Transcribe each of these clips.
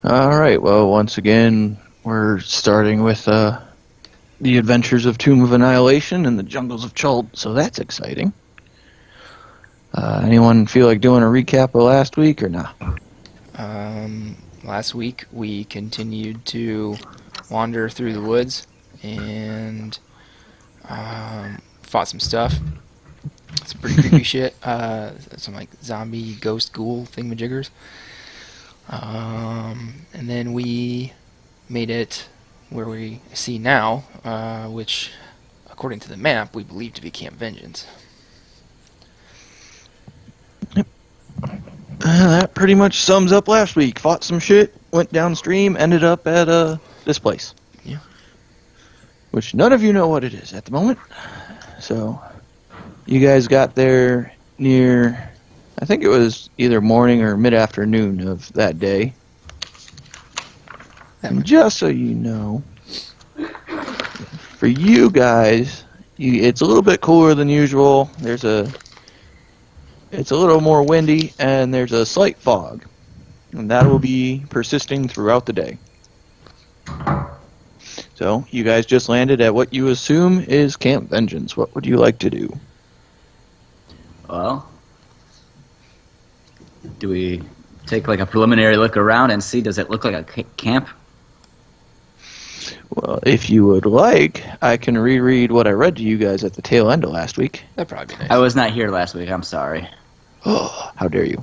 Alright, well, once again, we're starting with the adventures of Tomb of Annihilation in the jungles of Chult, so that's exciting. Anyone feel like doing a recap of last week or not? Last week we continued to wander through the woods and fought some stuff. Some pretty creepy shit. Some like zombie ghost ghoul thingamajiggers. And then we made it where we see now, which, according to the map, we believe to be Camp Vengeance. That pretty much sums up last week. Fought some shit, went downstream, ended up at this place. Yeah. Which none of you know what it is at the moment. So, you guys got there near, I think it was either morning or mid-afternoon of that day. And just so you know, for you guys, it's a little bit cooler than usual. It's a little more windy, and there's a slight fog. And that will be persisting throughout the day. So, you guys just landed at what you assume is Camp Vengeance. What would you like to do? Well, do we take like a preliminary look around and see, does it look like a camp? Well, if you would like, I can reread what I read to you guys at the tail end of last week. That'd probably be nice. I was not here last week, I'm sorry. Oh, how dare you.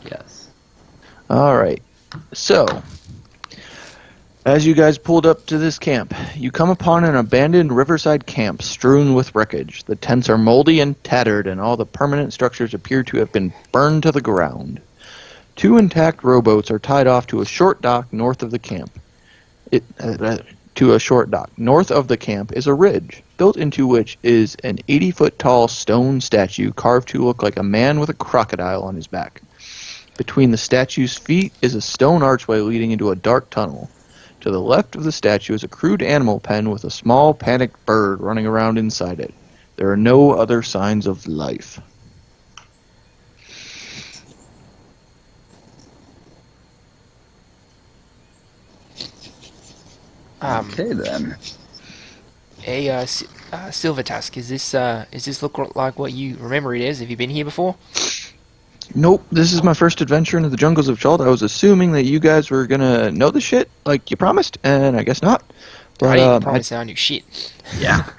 Yes. Alright, so, as you guys pulled up to this camp, you come upon an abandoned riverside camp strewn with wreckage. The tents are moldy and tattered, and all the permanent structures appear to have been burned to the ground. 2 intact rowboats are tied off to a short dock north of the camp. North of the camp is a ridge, built into which is an 80-foot-tall stone statue carved to look like a man with a crocodile on his back. Between the statue's feet is a stone archway leading into a dark tunnel. To the left of the statue is a crude animal pen with a small, panicked bird running around inside it. There are no other signs of life. Okay then. Silvertusk, is this look like what you remember it is? Have you been here before? Nope, this is my first adventure into the jungles of Chult. I was assuming that you guys were gonna know the shit, like you promised, and I guess not. I didn't promise I knew shit. Yeah.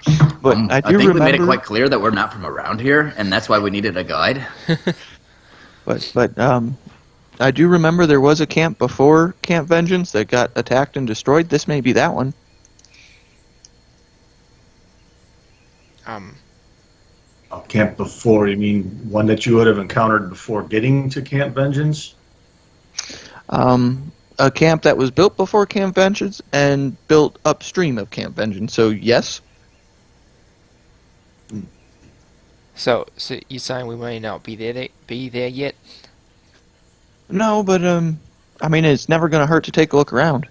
But I do think remember, we made it quite clear that we're not from around here, and that's why we needed a guide. But I do remember there was a camp before Camp Vengeance that got attacked and destroyed. This may be that one. A camp before, you mean one that you would have encountered before getting to Camp Vengeance? A camp that was built before Camp Vengeance and built upstream of Camp Vengeance. So yes. So you're saying we may not be there yet? No, but I mean, it's never gonna hurt to take a look around.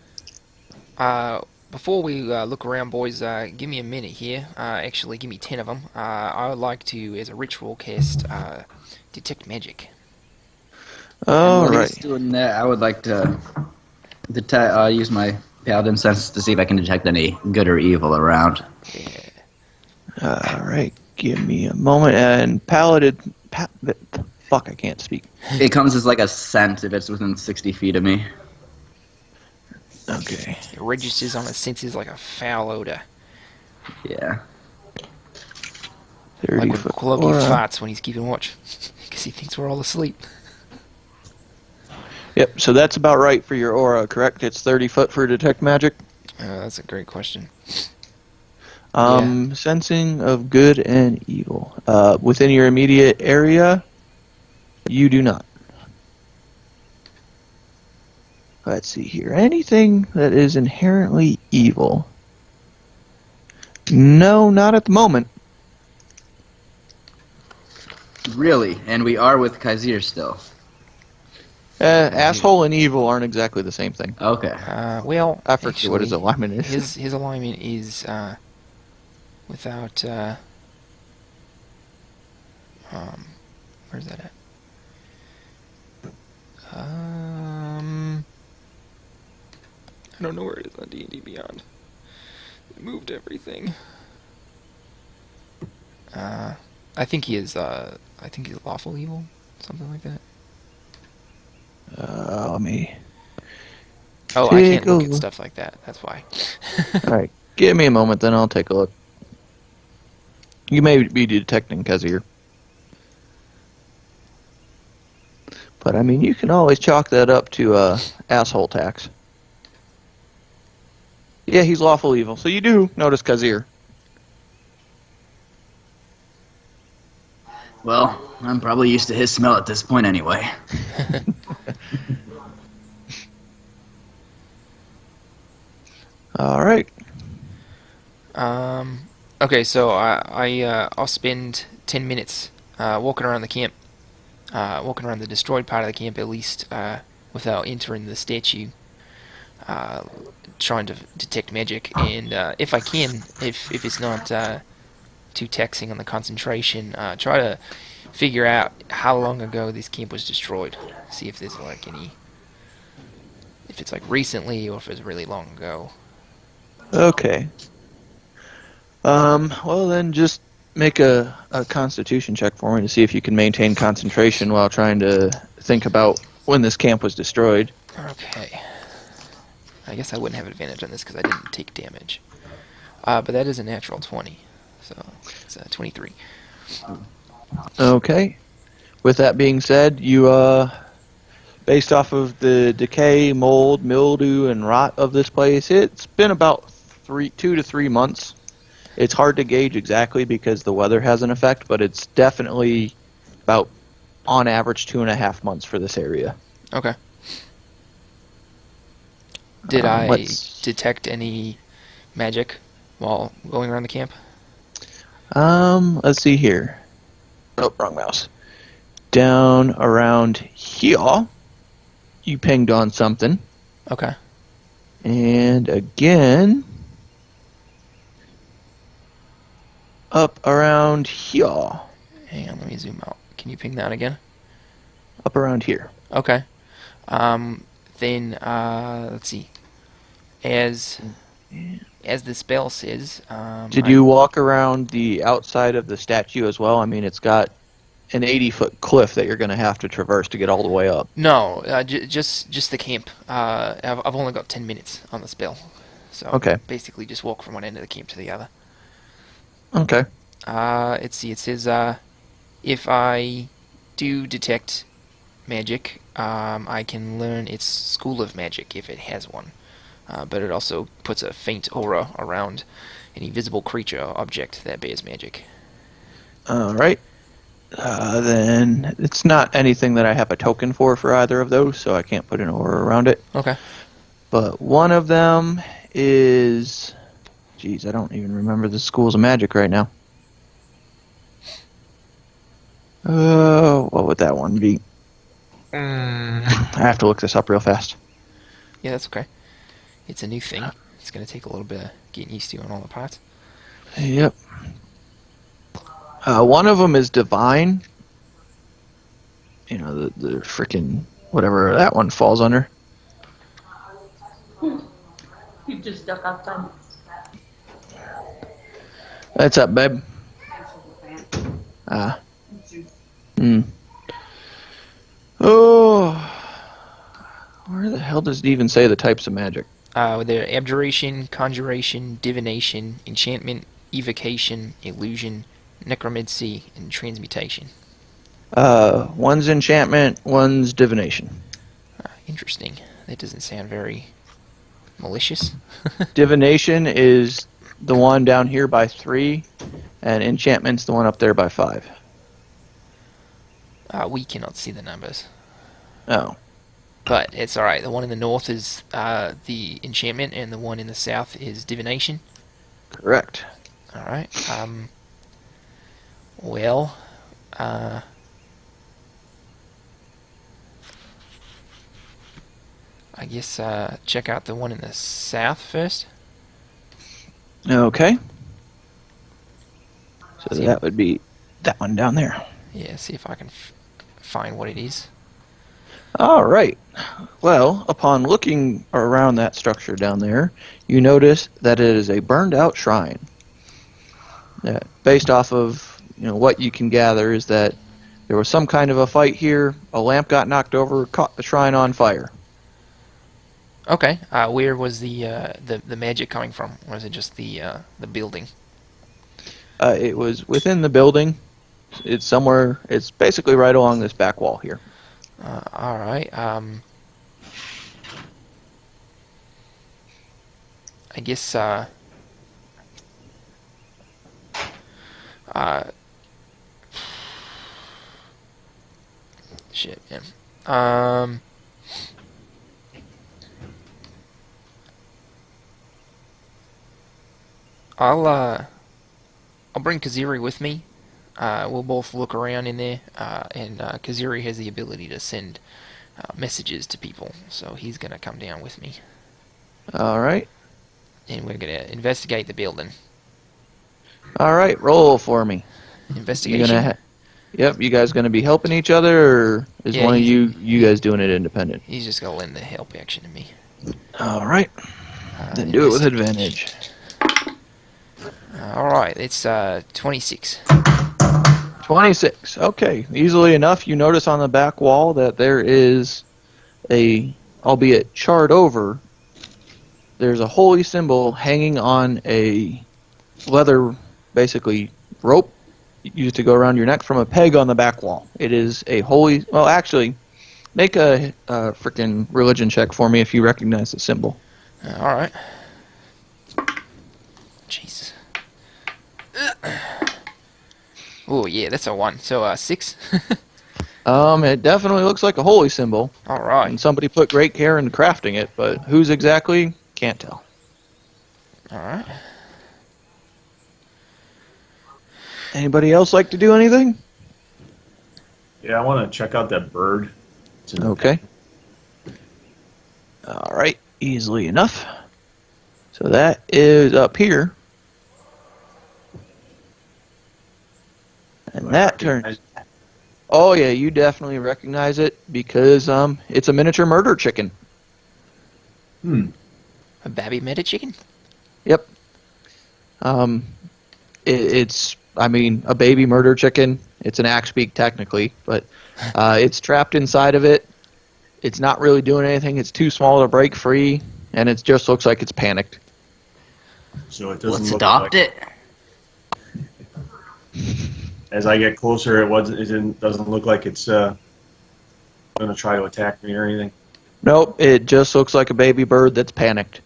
Before we look around, boys, give me a minute here. Actually, give me 10 of them. I would like to, as a ritual, cast Detect Magic. All While right. he's doing that, I would like to use my Paladin sense to see if I can detect any good or evil around. Yeah. All right. Give me a moment. And Paladin. Fuck, I can't speak. It comes as like a scent if it's within 60 feet of me. Okay. It registers on its senses like a foul odor. Yeah. 30 Like when foot Cloggy aura. farts when he's keeping watch. Because he thinks we're all asleep. Yep, so that's about right for your aura, correct? It's 30 foot for detect magic. That's a great question. Sensing of good and evil. Within your immediate area, you do not. Let's see here. Anything that is inherently evil? No, not at the moment. Really? And we are with Kaiser still. Asshole and evil aren't exactly the same thing. Okay. Well, I forget what his alignment is. His alignment is without. Where's that at? I don't know where it is on D&D Beyond. It moved everything. I think he is. I think he's lawful evil, something like that. Let me. Oh, I can't Take a look at look. stuff like that. That's why. All right, give me a moment, then I'll take a look. You may be detecting Kazir. But, I mean, you can always chalk that up to asshole tax. Yeah, he's lawful evil, so you do notice Kazir. Well, I'm probably used to his smell at this point anyway. All right. Okay, so I'll spend 10 minutes walking around the camp, walking around the destroyed part of the camp at least, without entering the statue, trying to detect magic, and if I can, if it's not too taxing on the concentration, try to figure out how long ago this camp was destroyed. See if there's like any, if it's like recently or if it's really long ago. Okay. Well, then just make a constitution check for me to see if you can maintain concentration while trying to think about when this camp was destroyed. Okay. I guess I wouldn't have advantage on this because I didn't take damage. But that is a natural 20. So it's a 23. Okay. With that being said, you, based off of the decay, mold, mildew, and rot of this place, it's been about 2 to 3 months. It's hard to gauge exactly because the weather has an effect, but it's definitely about, on average, 2.5 months for this area. Okay. Did I let's- detect any magic while going around the camp? Let's see here. Oh, wrong mouse. Down around here, you pinged on something. Okay. And again, up around here. Hang on, let me zoom out. Can you ping that again? Up around here. Okay. Then let's see. As the spell says, Did you walk around the outside of the statue as well? I mean, it's got an 80-foot cliff that you're going to have to traverse to get all the way up. No, just the camp. I've only got 10 minutes on the spell, so Okay. basically just walk from one end of the camp to the other. Okay. Let's see. It says if I do detect magic, I can learn its school of magic if it has one. But it also puts a faint aura around any visible creature or object that bears magic. All right. Then it's not anything that I have a token for either of those, so I can't put an aura around it. Okay. But one of them is... Geez, I don't even remember the schools of magic right now. What would that one be? I have to look this up real fast. Yeah, that's okay. It's a new thing. It's going to take a little bit of getting used to on all the parts. Yep. One of them is divine. You know, the freaking whatever that one falls under. You just stuck outside. What's up, babe? Oh, where the hell does it even say the types of magic? They're abjuration, conjuration, divination, enchantment, evocation, illusion, necromancy, and transmutation. One's enchantment, one's divination. Interesting. That doesn't sound very malicious. Divination is the one down here by 3, and enchantment's the one up there by 5. We cannot see the numbers. Oh. But it's alright. The one in the north is the enchantment, and the one in the south is divination. Correct. Alright. Well, I guess check out the one in the south first. Okay. So See- that would be that one down there. Yeah, see if I can find what it is. All right. Well, upon looking around that structure down there, you notice that it is a burned-out shrine. Based off of what you can gather is that there was some kind of a fight here. A lamp got knocked over, caught the shrine on fire. Okay. Where was the magic coming from? Or was it just the building? It was within the building. It's somewhere. It's basically right along this back wall here. All right. I guess. Shit, man. I'll bring Kaziri with me. We'll both look around in there, and Kaziri has the ability to send messages to people, so he's gonna come down with me, All right. and we're gonna investigate the building. All right. Roll for me. Investigation. Yep. You guys gonna be helping each other, or is Yeah, one of he's- you guys doing it independent? He's just gonna lend the help action to me. All right. Then do it with advantage. All right, it's 26. 26. Okay. Easily enough, you notice on the back wall that there is albeit charred over, there's a holy symbol hanging on a leather, basically, rope used to go around your neck from a peg on the back wall. It is a holy... Well, actually, make a freaking religion check for me if you recognize the symbol. All right. Jesus. Oh yeah, that's a 1. So 6. It definitely looks like a holy symbol. All right. And somebody put great care in crafting it, but who's exactly, can't tell. All right. Anybody else like to do anything? Yeah, I want to check out that bird. It's in the Okay. All right, easily enough. So that is up here. And that turns... Oh yeah, you definitely recognize it because it's a miniature murder chicken. A babby meta chicken. Yep. It's a baby murder chicken. It's an axe beak technically, but it's trapped inside of it. It's not really doing anything. It's too small to break free, and it just looks like it's panicked. So it doesn't Let's look adopt like, it. As I get closer, it doesn't look like it's going to try to attack me or anything. Nope, it just looks like a baby bird that's panicked.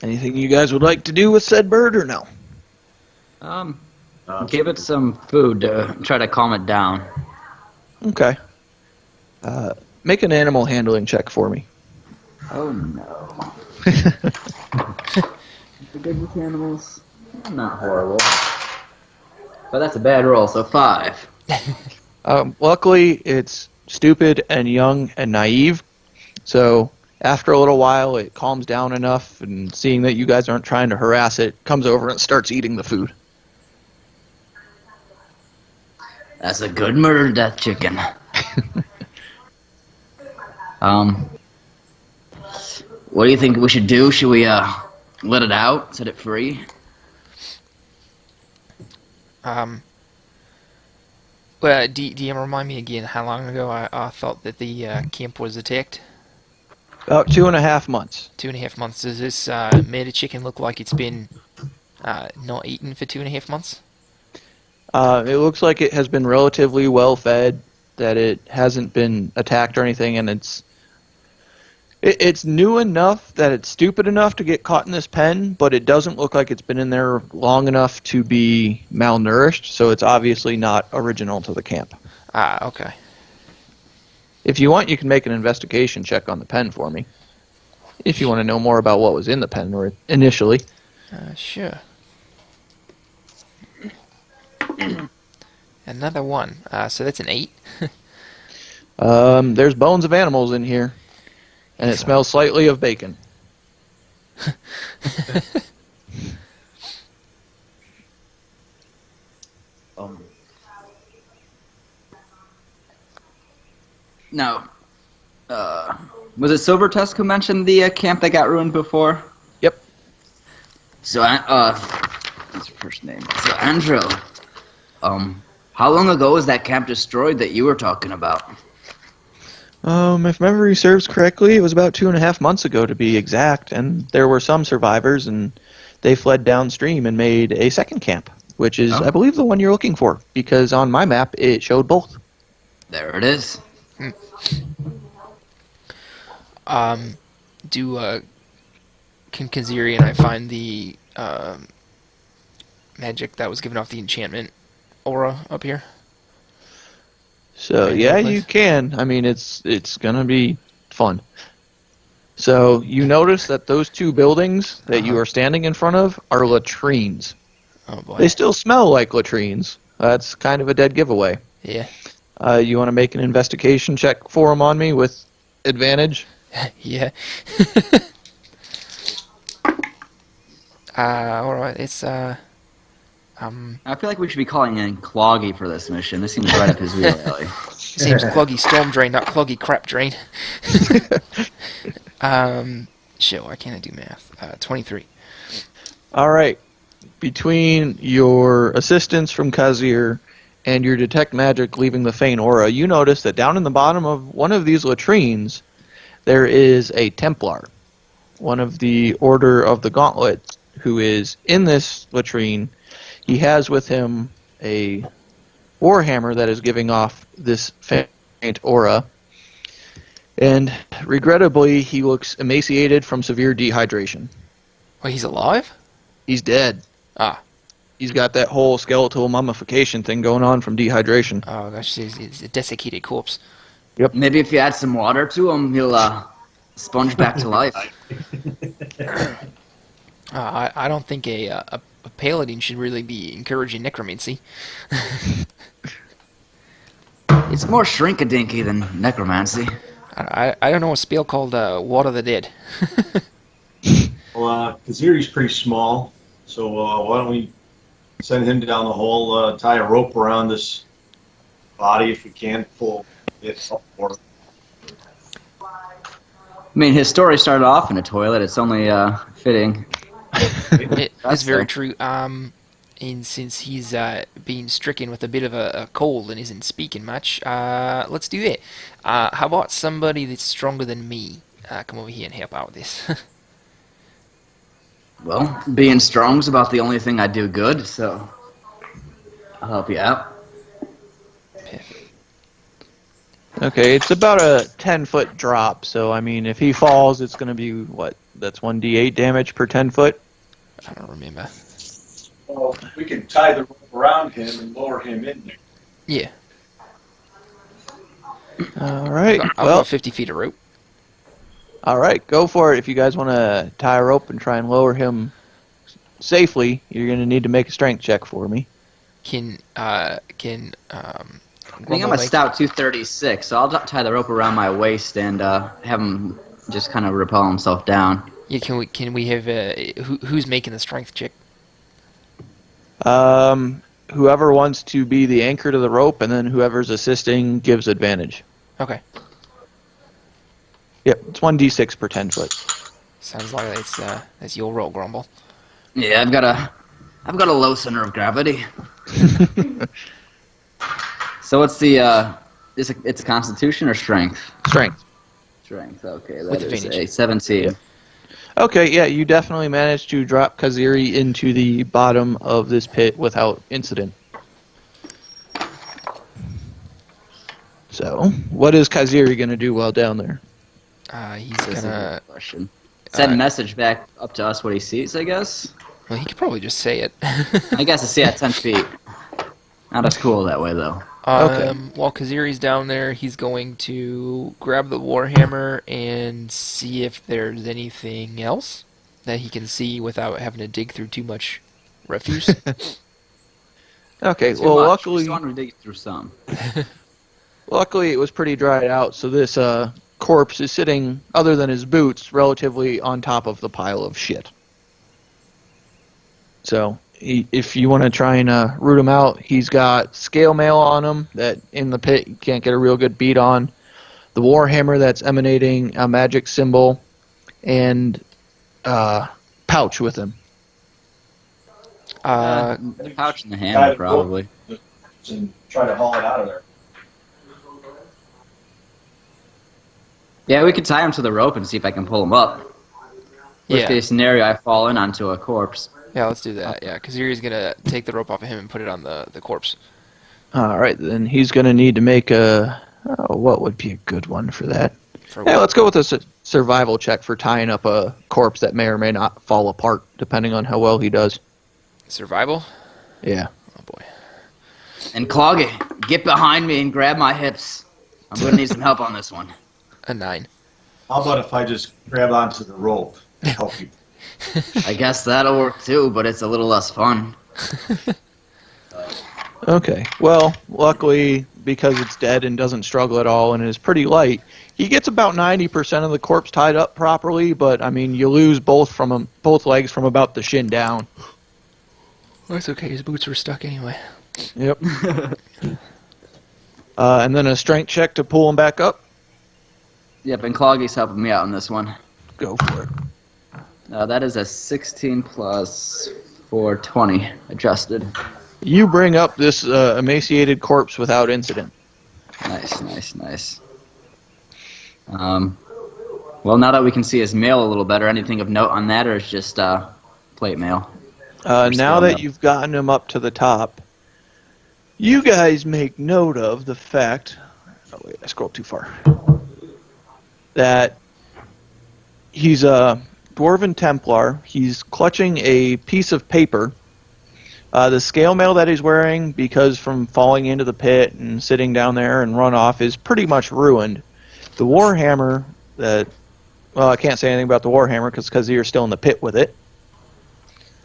Anything you guys would like to do with said bird or no? Give it some food to try to calm it down. Okay. Make an animal handling check for me. Oh no. The good with animals? Not horrible. But that's a bad roll, so 5. Luckily, it's stupid and young and naive, so after a little while, it calms down enough, and seeing that you guys aren't trying to harass it, comes over and starts eating the food. That's a good murder death chicken. What do you think we should do? Should we let it out, set it free? Well, DM, remind me again how long ago I thought that the camp was attacked? About 2.5 months. 2.5 months. Does this meta chicken look like it's been not eaten for 2.5 months? It looks like it has been relatively well fed, that it hasn't been attacked or anything, and it's new enough that it's stupid enough to get caught in this pen, but it doesn't look like it's been in there long enough to be malnourished, so it's obviously not original to the camp. Ah, okay. If you want, you can make an investigation check on the pen for me. If you want to know more about what was in the pen or initially. Sure. Another 1. So that's an 8. There's bones of animals in here, and it smells slightly of bacon. Now, was it Silver Tusk who mentioned the camp that got ruined before? Yep. So, what's your first name? So, Andrew, how long ago was that camp destroyed that you were talking about? If memory serves correctly, it was about 2.5 months ago to be exact, and there were some survivors, and they fled downstream and made a second camp, which is, I believe, the one you're looking for, because on my map it showed both. There it is. Can Kaziri and I find the magic that was given off the enchantment aura up here? So yeah, you can. I mean, it's gonna be fun. So you notice that those two buildings that you are standing in front of are latrines. Oh boy. They still smell like latrines. That's kind of a dead giveaway. Yeah. You want to make an investigation check for them on me with advantage? Yeah. Alright, it's I feel like we should be calling in Cloggy for this mission. This seems right up his wheelhouse. his name's Cloggy Storm Drain, not Cloggy Crap Drain. Shit, why can't I do math? 23. All right. Between your assistance from Kazir and your detect magic leaving the faint aura, you notice that down in the bottom of one of these latrines, there is a Templar, one of the Order of the Gauntlet, who is in this latrine. He has with him a warhammer that is giving off this faint aura, and regrettably, he looks emaciated from severe dehydration. Wait, he's alive? He's dead. Ah. He's got that whole skeletal mummification thing going on from dehydration. Oh gosh, he's a desiccated corpse. Yep. Maybe if you add some water to him, he'll sponge back to life. I don't think a paladin should really be encouraging necromancy. It's more shrink-a-dinky than necromancy. I don't know a spell called Water the Dead. Well, Kaziri's pretty small, so why don't we send him down the hole, tie a rope around this body if we can, pull it up for I mean, his story started off in a toilet. It's only fitting. That's very true. And since he's been stricken with a bit of a cold and isn't speaking much, let's do that. How about somebody that's stronger than me come over here and help out with this? Well, being strong's about the only thing I do good, so I'll help you out. Perfect. Okay, it's about a 10-foot drop, so I mean, if he falls, it's going to be, what, that's 1d8 damage per 10 foot? I don't remember. Well, we can tie the rope around him and lower him in there. Yeah. Alright, I've well, got 50 feet of rope. alright, go for it. If you guys want to tie a rope and try and lower him safely, you're going to need to make a strength check for me. I think I'm a stout 236, so I'll tie the rope around my waist and have him just kind of rappel himself down. Yeah, can we have who's making the strength check? Whoever wants to be the anchor to the rope, and then whoever's assisting gives advantage. Okay. Yep, it's 1d6 per 10 foot. Sounds like that's your roll, Grumble. Yeah, I've got a low center of gravity. So what's the it's Constitution or Strength? Strength. Strength. Okay, that With is advantage. a 17. Yeah. Okay, yeah, you definitely managed to drop Kaziri into the bottom of this pit without incident. So, what is Kaziri going to do while down there? He's That's a gonna. good question. Send a message back up to us what he sees, I guess. Well, he could probably just say it. I guess it's 10 feet. Not as cool that way though. Okay. While Kaziri's down there, he's going to grab the warhammer and see if there's anything else that he can see without having to dig through too much refuse. Okay, Too well, much. luckily, Just wanted to dig through some. luckily it was pretty dried out, so this corpse is sitting, other than his boots, relatively on top of the pile of shit. So, if you want to try and root him out, he's got scale mail on him that in the pit you can't get a real good beat on. The Warhammer that's emanating a magic symbol, and pouch with him. The pouch in the hand, probably. And try to haul it out of there. Yeah, we could tie him to the rope and see if I can pull him up. Worst case scenario, I fall in onto a corpse. Yeah, let's do that. Yeah, Kaziri's gonna take the rope off of him and put it on the corpse. All right, then he's going to need to make a... what would be a good one for that? Let's go with a survival check for tying up a corpse that may or may not fall apart, depending on how well he does. Survival? Yeah. Oh, boy. And Cloggy, get behind me and grab my hips. I'm going to need some help on this one. A 9. How about if I just grab onto the rope to help you? I guess that'll work too, but it's a little less fun. Okay. Well, luckily, because it's dead and doesn't struggle at all and is pretty light, he gets about 90% of the corpse tied up properly, but, I mean, you lose both legs from about the shin down. That's okay. His boots were stuck anyway. Yep. And then a strength check to pull him back up. Yep, and Cloggy's helping me out on this one. Go for it. That is a 16 plus 4, 20 adjusted. You bring up this emaciated corpse without incident. Nice. Well, now that we can see his mail a little better, anything of note on that, or is just plate mail? Now that you've gotten him up to the top, you guys make note of the fact... Oh, wait, I scrolled too far. That he's a Dwarven Templar. He's clutching a piece of paper. The scale mail that he's wearing, because from falling into the pit and sitting down there and run off, is pretty much ruined. The Warhammer that... Well, I can't say anything about the Warhammer because you're still in the pit with it.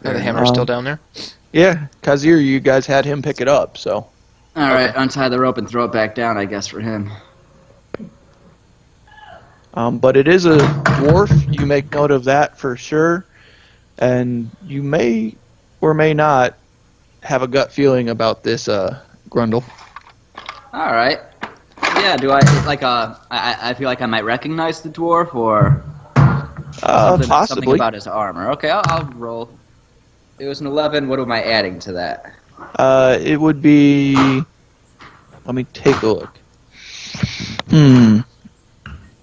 Oh, the hammer's still down there? Yeah, Kazir, you guys had him pick it up, so... Alright, untie the rope and throw it back down, I guess, for him. But it is a dwarf. You make note of that for sure. And you may or may not have a gut feeling about this Grundle. Alright. Yeah, do I, I feel like I might recognize the dwarf, or... Possibly. Something about his armor. Okay, I'll roll. It was an 11. What am I adding to that? It would be... Let me take a look.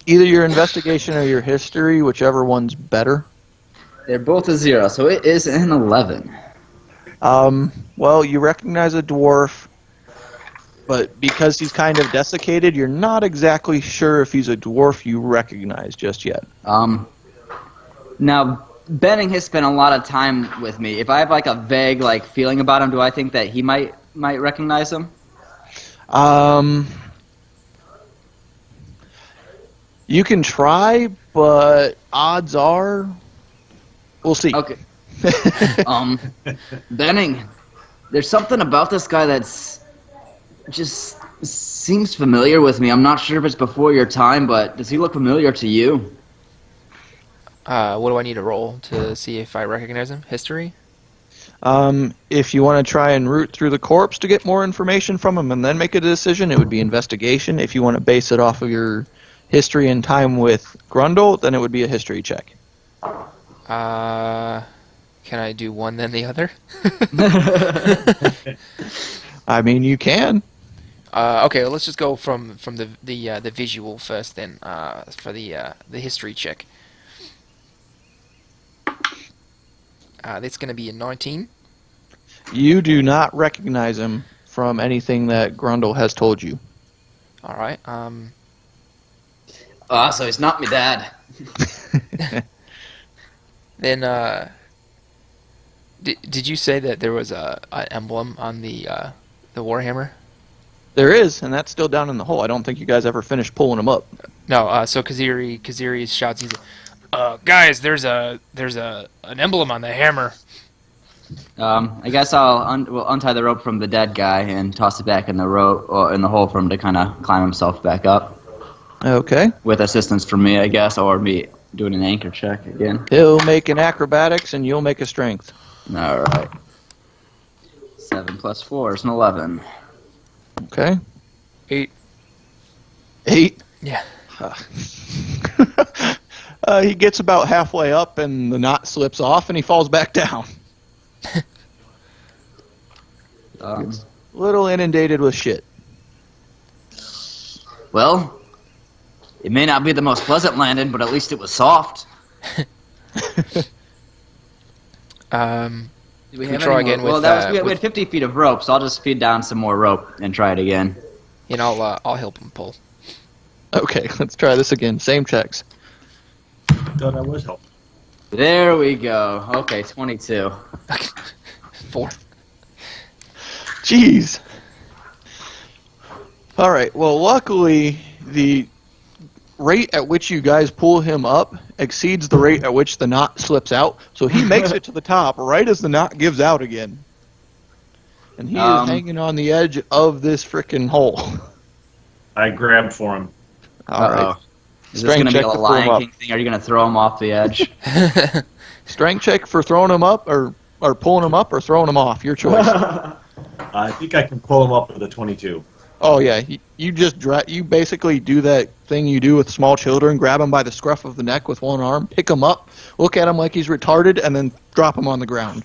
Either your investigation or your history, whichever one's better. They're both a 0, so it is an 11. Well, you recognize a dwarf, but because he's kind of desiccated, you're not exactly sure if he's a dwarf you recognize just yet. Now, Benning has spent a lot of time with me. If I have like a vague feeling about him, do I think that he might recognize him? You can try, but odds are, we'll see. Okay. Benning, there's something about this guy that's just seems familiar with me. I'm not sure if it's before your time, but does he look familiar to you? What do I need to roll to see if I recognize him? History? If you want to try and root through the corpse to get more information from him and then make a decision, it would be investigation. If you want to base it off of your history and time with Grundle, then it would be a history check. Can I do one then the other? I mean, you can. Okay, well, let's just go from the visual first then for the history check. That's going to be a 19. You do not recognize him from anything that Grundle has told you. All right. So he's not my dad. Then, did you say that there was an emblem on the Warhammer? There is, and that's still down in the hole. I don't think you guys ever finished pulling him up. No. So Kaziri shouts. He's guys, there's an emblem on the hammer. I guess we'll untie the rope from the dead guy and toss it back in the rope or in the hole for him to kind of climb himself back up. Okay. With assistance from me, I guess, or me doing an anchor check again. He'll make an acrobatics, and you'll make a strength. All right. 7 plus 4 is an 11. Okay. 8. 8. Yeah. He gets about halfway up, and the knot slips off, and he falls back down. Um, A little inundated with shit. well, it may not be the most pleasant landing, but at least it was soft. Do we Can we try again well, with, we had 50 feet of rope, so I'll just feed down some more rope and try it again. and I'll help him pull. Okay, let's try this again. Same checks. I thought I was helping. There we go. Okay, 22. 4. Jeez. All right. Well, luckily, the rate at which you guys pull him up exceeds the rate at which the knot slips out, so he makes it to the top right as the knot gives out again. And he is hanging on the edge of this frickin' hole. I grabbed for him. All right. Is this going to be a Lion King thing? Are you going to throw him off the edge? Strength check for throwing him up, or pulling him up, or throwing him off. Your choice. I think I can pull him up with a 22. Oh yeah, you just you basically do that thing you do with small children: grab him by the scruff of the neck with one arm, pick him up, look at him like he's retarded, and then drop him on the ground.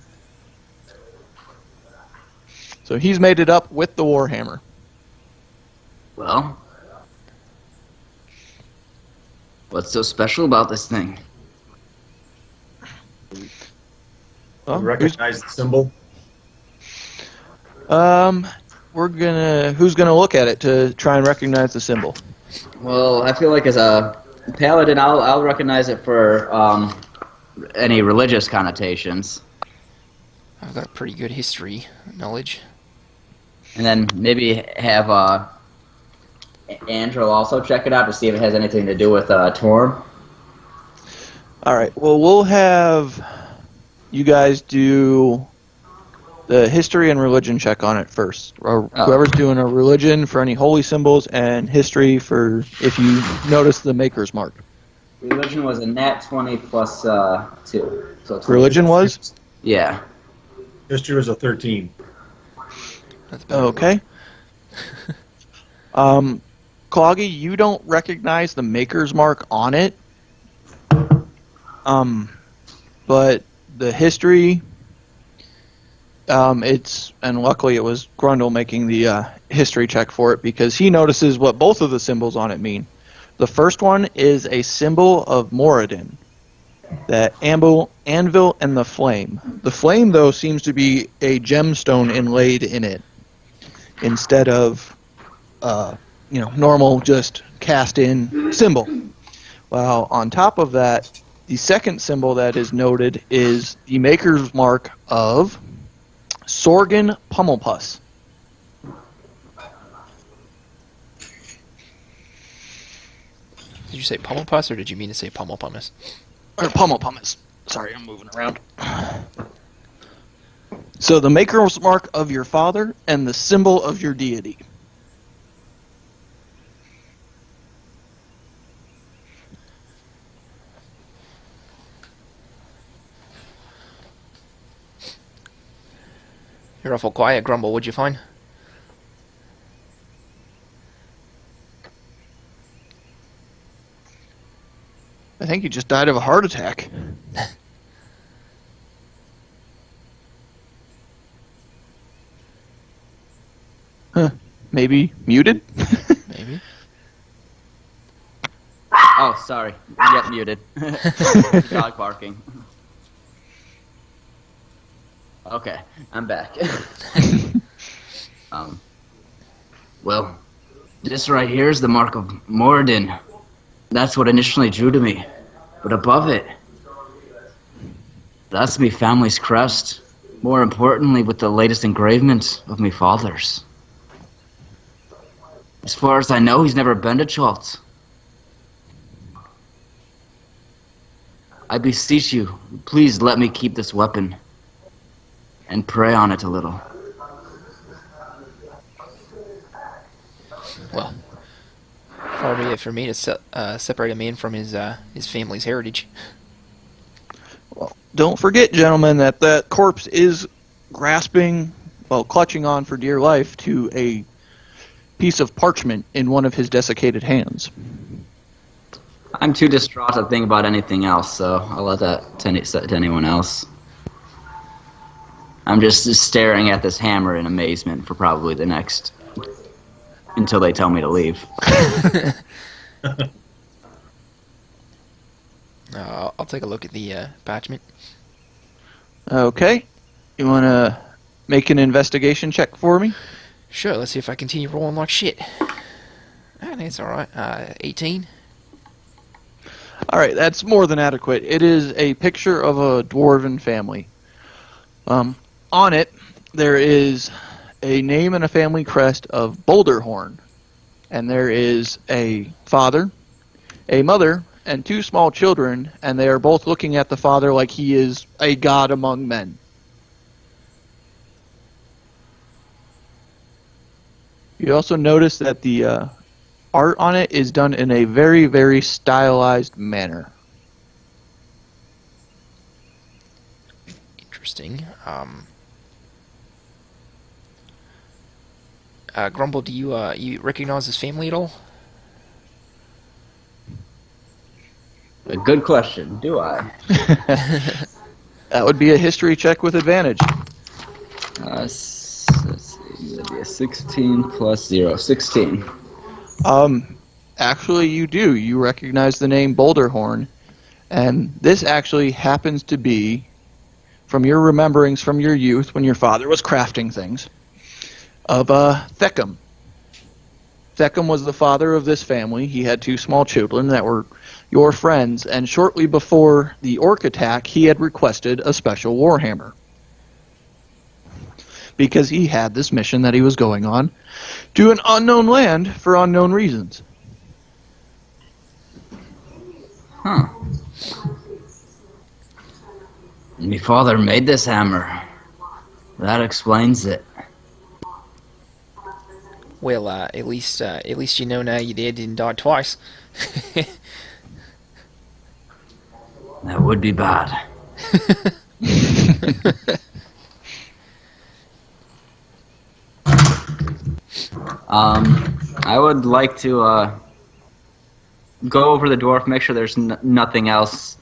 So he's made it up with the warhammer. Well, what's so special about this thing? Well, You recognize the symbol? Who's gonna look at it to try and recognize the symbol? Well, I feel like as a paladin, I'll recognize it for any religious connotations. I've got a pretty good history knowledge. And then maybe have Andrew also check it out to see if it has anything to do with Torm. All right. Well, we'll have you guys do the history and religion check on it first. Or whoever's doing a religion for any holy symbols, and history for if you notice the maker's mark. Religion was a nat 20 plus 2. So Religion was? Yeah. History was a 13. That's better. Okay. Cloggy, you don't recognize the maker's mark on it. But the history, and luckily it was Grundle making the history check for it, because he notices what both of the symbols on it mean. The first one is a symbol of Moradin, the anvil and the flame. The flame, though, seems to be a gemstone inlaid in it instead of normal just cast in symbol. Well, on top of that, the second symbol that is noted is the maker's mark of Sorgan Pummelpuss. Did you say Pummelpuss, or did you mean to say Pummelpumice? Or Pummelpumice. Sorry, I'm moving around. So the maker's mark of your father and the symbol of your deity. You're awful quiet, Grumble. What'd you find? I think he just died of a heart attack. Huh. Maybe muted? Maybe. Oh, sorry. Yep, muted. Dog barking. Okay, I'm back. Well, this right here is the mark of Moradin. That's what initially drew to me. But above it, that's me family's crest. More importantly, with the latest engravement of me father's. As far as I know, he's never been to Chult. I beseech you, please let me keep this weapon and pray on it a little. Well, far be it for me to separate a man from his family's heritage. Well, don't forget, gentlemen, that corpse is grasping well, clutching on for dear life to a piece of parchment in one of his desiccated hands. I'm too distraught to think about anything else, so I'll let that to anyone else. I'm just staring at this hammer in amazement for probably the next... until they tell me to leave. I'll take a look at the parchment. Okay. You want to make an investigation check for me? Sure, let's see if I continue rolling like shit. It's alright. 18. Alright, that's more than adequate. It is a picture of a dwarven family. On it, there is a name and a family crest of Boulderhorn. And there is a father, a mother, and 2 small children, and they are both looking at the father like he is a god among men. You also notice that the art on it is done in a very, very stylized manner. Interesting. Grumble, do you recognize his family at all? A good question. Do I? That would be a history check with advantage. Let's see. That'd be a 16 plus 0. 16. Actually, you do. You recognize the name Boulderhorn, and this actually happens to be from your rememberings from your youth when your father was crafting things of Theckham. Theckham was the father of this family. He had 2 small children that were your friends, and shortly before the orc attack, he had requested a special warhammer because he had this mission that he was going on to an unknown land for unknown reasons. Huh. My father made this hammer. That explains it. Well, at least you know now your dad didn't die twice. That would be bad. I would like to go over the dwarf, make sure there's nothing else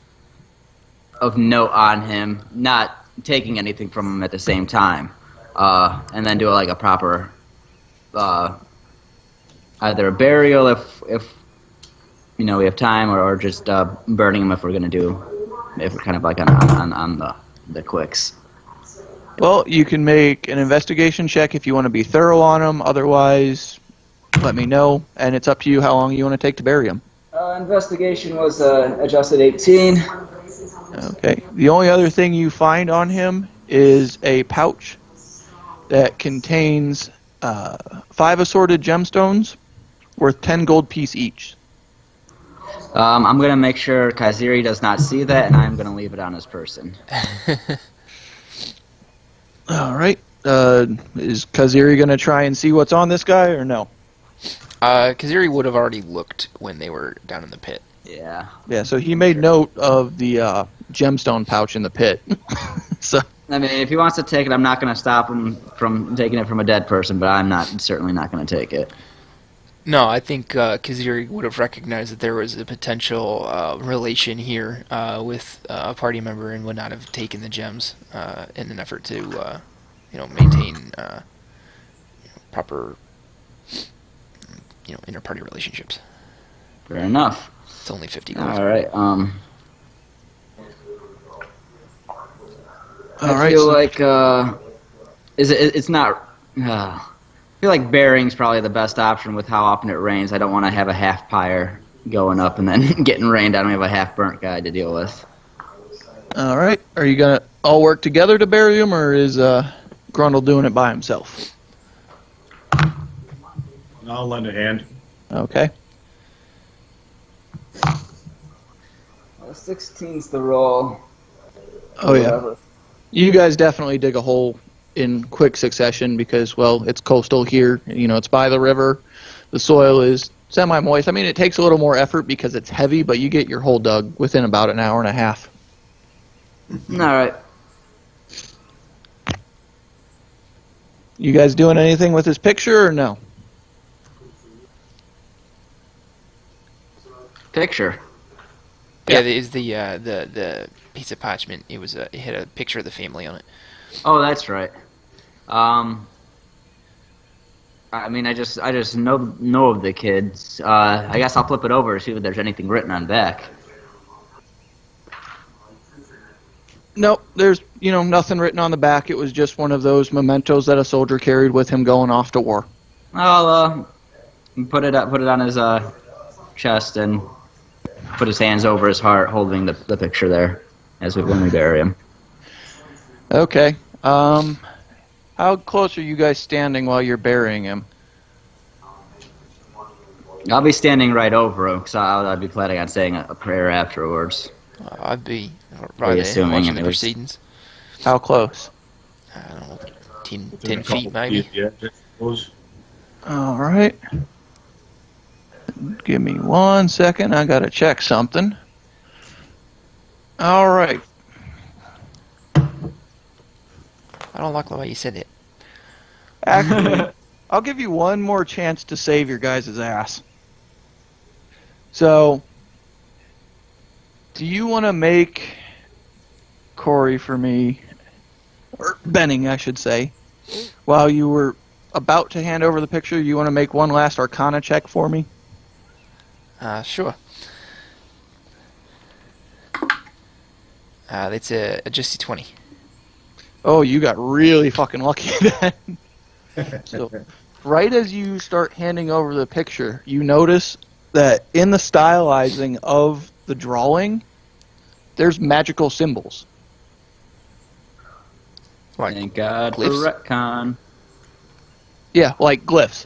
of note on him, not taking anything from him at the same time, and then do like a proper either a burial if you know we have time, or just burning him if we're kind of like on the quicks. Well, you can make an investigation check if you want to be thorough on him. Otherwise, let me know, and it's up to you how long you want to take to bury him. Investigation was adjusted 18. Okay. The only other thing you find on him is a pouch that contains 5 assorted gemstones worth 10 gold piece each. I'm going to make sure Kaziri does not see that, and I'm going to leave it on his person. All right. Is Kaziri going to try and see what's on this guy, or no? Kaziri would have already looked when they were down in the pit. Yeah. Yeah, so he made note of the gemstone pouch in the pit. So I mean, if he wants to take it, I'm not going to stop him from taking it from a dead person, but I'm certainly not going to take it. No, I think Kaziri would have recognized that there was a potential relation here with a party member and would not have taken the gems in an effort to, maintain proper, inter-party relationships. Fair enough. It's only 50 gold. All right. I feel like it's not. I feel like burying's probably the best option with how often it rains. I don't want to have a half pyre going up and then getting rained. I don't have a half burnt guy to deal with. All right. Are you gonna all work together to bury him, or is Grundle doing it by himself? I'll lend a hand. Okay. 16's the roll. Oh yeah. You guys definitely dig a hole in quick succession because, well, it's coastal here. It's by the river. The soil is semi-moist. I mean, it takes a little more effort because it's heavy, but you get your hole dug within about an hour and a half. All right. You guys doing anything with this picture or no? Picture. Yeah, there's the piece of parchment. It had a picture of the family on it. Oh, that's right. I mean, I just know of the kids. I guess I'll flip it over to see if there's anything written on back. Nope, there's nothing written on the back. It was just one of those mementos that a soldier carried with him going off to war. I'll put it on his chest and put his hands over his heart, holding the picture there when we bury him. Okay. How close are you guys standing while you're burying him? I'll be standing right over him because I'd be planning on saying a prayer afterwards. I'd be right there assuming watching the it was- proceedings. How close? I don't know, 10 Within a feet couple maybe. feet, yeah, I suppose. All right. Give me 1 second. I gotta check something. All right. I don't like the way you said it. Actually, I'll give you one more chance to save your guys' ass. So, do you want to make Corey for me, or Benning, I should say, while you were about to hand over the picture, you want to make one last Arcana check for me? Sure. That's a Jesse 20. Oh, you got really fucking lucky then. So, right as you start handing over the picture, you notice that in the stylizing of the drawing, there's magical symbols. Like Thank God glyphs? for retcon. Yeah, like glyphs.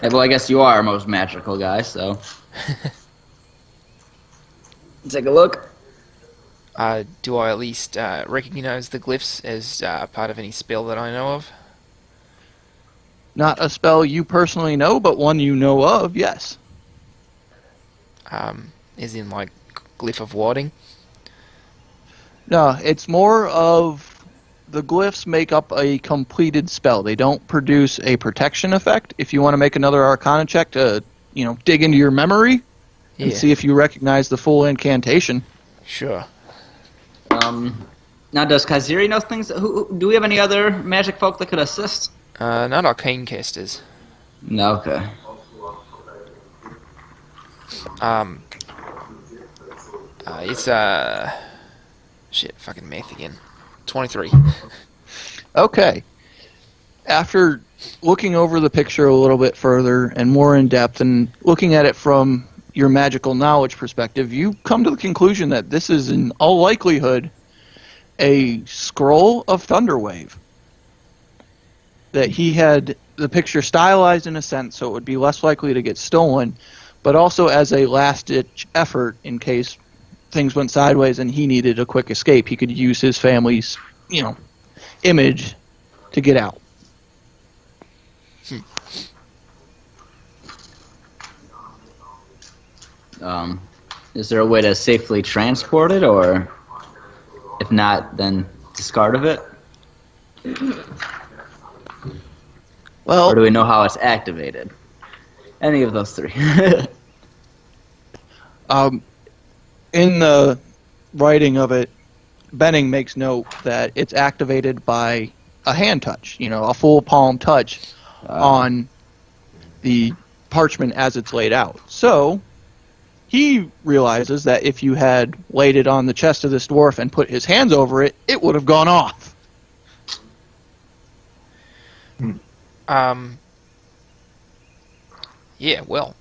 Well, I guess you are our most magical guy, so. Take a look. Do I at least recognize the glyphs as part of any spell that I know of? Not a spell you personally know, but one you know of, yes. As in, like, glyph of warding? No, it's more of the glyphs make up a completed spell. They don't produce a protection effect. If you want to make another Arcana check to, dig into your memory and Yeah. see if you recognize the full incantation. Sure. Now, does Kaziri know things? Do we have any other magic folk that could assist? Not arcane casters. No, okay. It's, shit, fucking math again. 23. Okay. After looking over the picture a little bit further and more in depth and looking at it from your magical knowledge perspective, you come to the conclusion that this is in all likelihood a scroll of Thunderwave. That he had the picture stylized in a sense so it would be less likely to get stolen, but also as a last-ditch effort in case things went sideways and he needed a quick escape. He could use his family's, image to get out. Is there a way to safely transport it, or if not, then discard of it? Well, Or do we know how it's activated? Any of those three. in the writing of it, Benning makes note that it's activated by a hand touch, a full palm touch on the parchment as it's laid out. So, he realizes that if you had laid it on the chest of this dwarf and put his hands over it, it would have gone off. Yeah, well,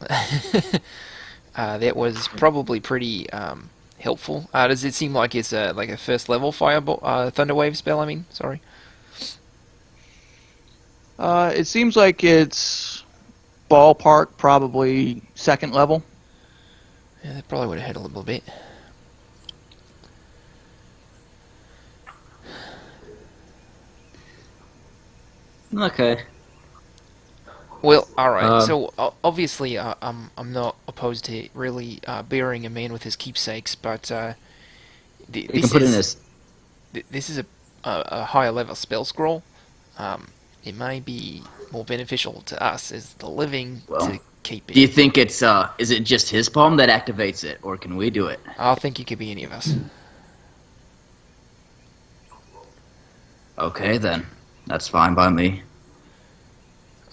that was probably pretty helpful. Does it seem like it's like a first level fireball, thunderwave spell? I mean, sorry. It seems like it's ballpark, probably second level. Yeah, that probably would have hit a little bit. Okay. Well, all right. So obviously, I'm not opposed to really burying a man with his keepsakes, but You can put in his. this is a higher level spell scroll. It may be more beneficial to us as the living Well, to keep it. Do you think it's is it just his palm that activates it, or can we do it? I think it could be any of us. Okay, then. That's fine by me.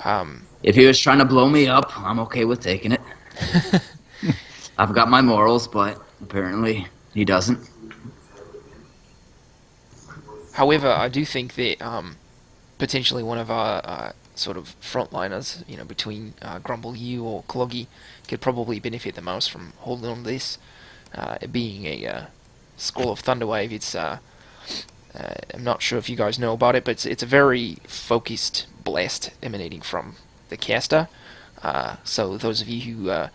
Um, If he was trying to blow me up, I'm okay with taking it. I've got my morals, but apparently he doesn't. However, I do think that potentially one of our sort of frontliners, between Grumble, you or Cloggy, could probably benefit the most from holding on to this. It being a Scroll of Thunderwave, it's I'm not sure if you guys know about it, but it's a very focused blast emanating from the caster. So those of you who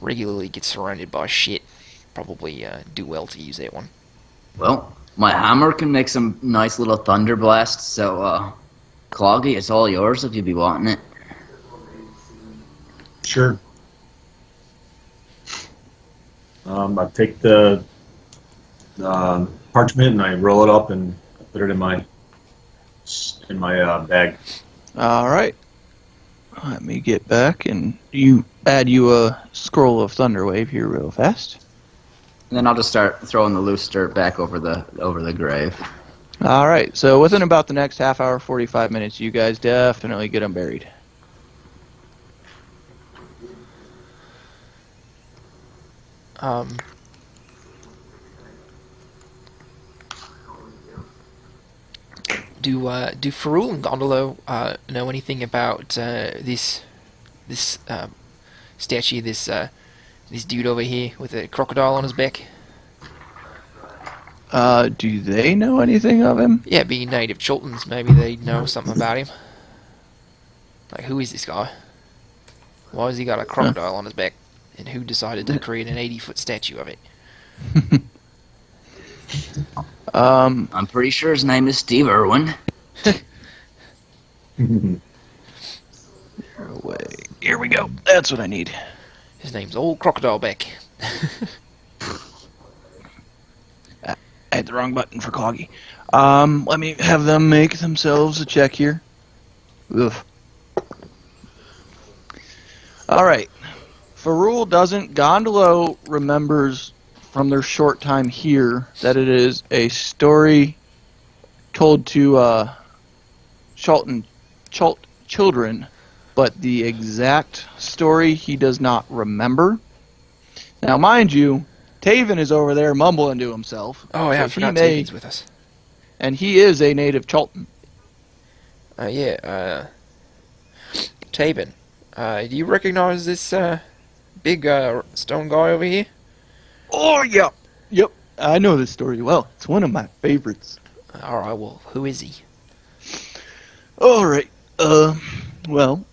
regularly get surrounded by shit probably do well to use that one. Well, my hammer can make some nice little thunder blasts, so Cloggy, it's all yours if you'd be wanting it. Sure. I take the parchment and I roll it up and put it in my bag. All right. Let me get back and you a scroll of Thunderwave here real fast. And then I'll just start throwing the loose dirt back over the grave. All right. So within about the next half hour, 45 minutes, you guys definitely get them buried. Do Ferrul and Gondolo know anything about this statue, this dude over here with a crocodile on his back? Do they know anything of him? Yeah, being native Chultans, maybe they know something about him. Like, who is this guy? Why has he got a crocodile on his back? And who decided to create an 80-foot statue of it? I'm pretty sure his name is Steve Irwin. Here we go. That's what I need. His name's Old Crocodile Back. I had the wrong button for Cloggy. Let me have them make themselves a check here. Ugh. Alright. Ferrul doesn't. Gondolo remembers from their short time here that it is a story told to children, but the exact story he does not remember. Now, mind you, Taven is over there mumbling to himself. Oh, yeah, I forgot Taven's with us. And he is a native Chultan. Taven, do you recognize this big stone guy over here? Oh, yeah. Yep. I know this story well. It's one of my favorites. Alright, well, who is he? Alright. Well,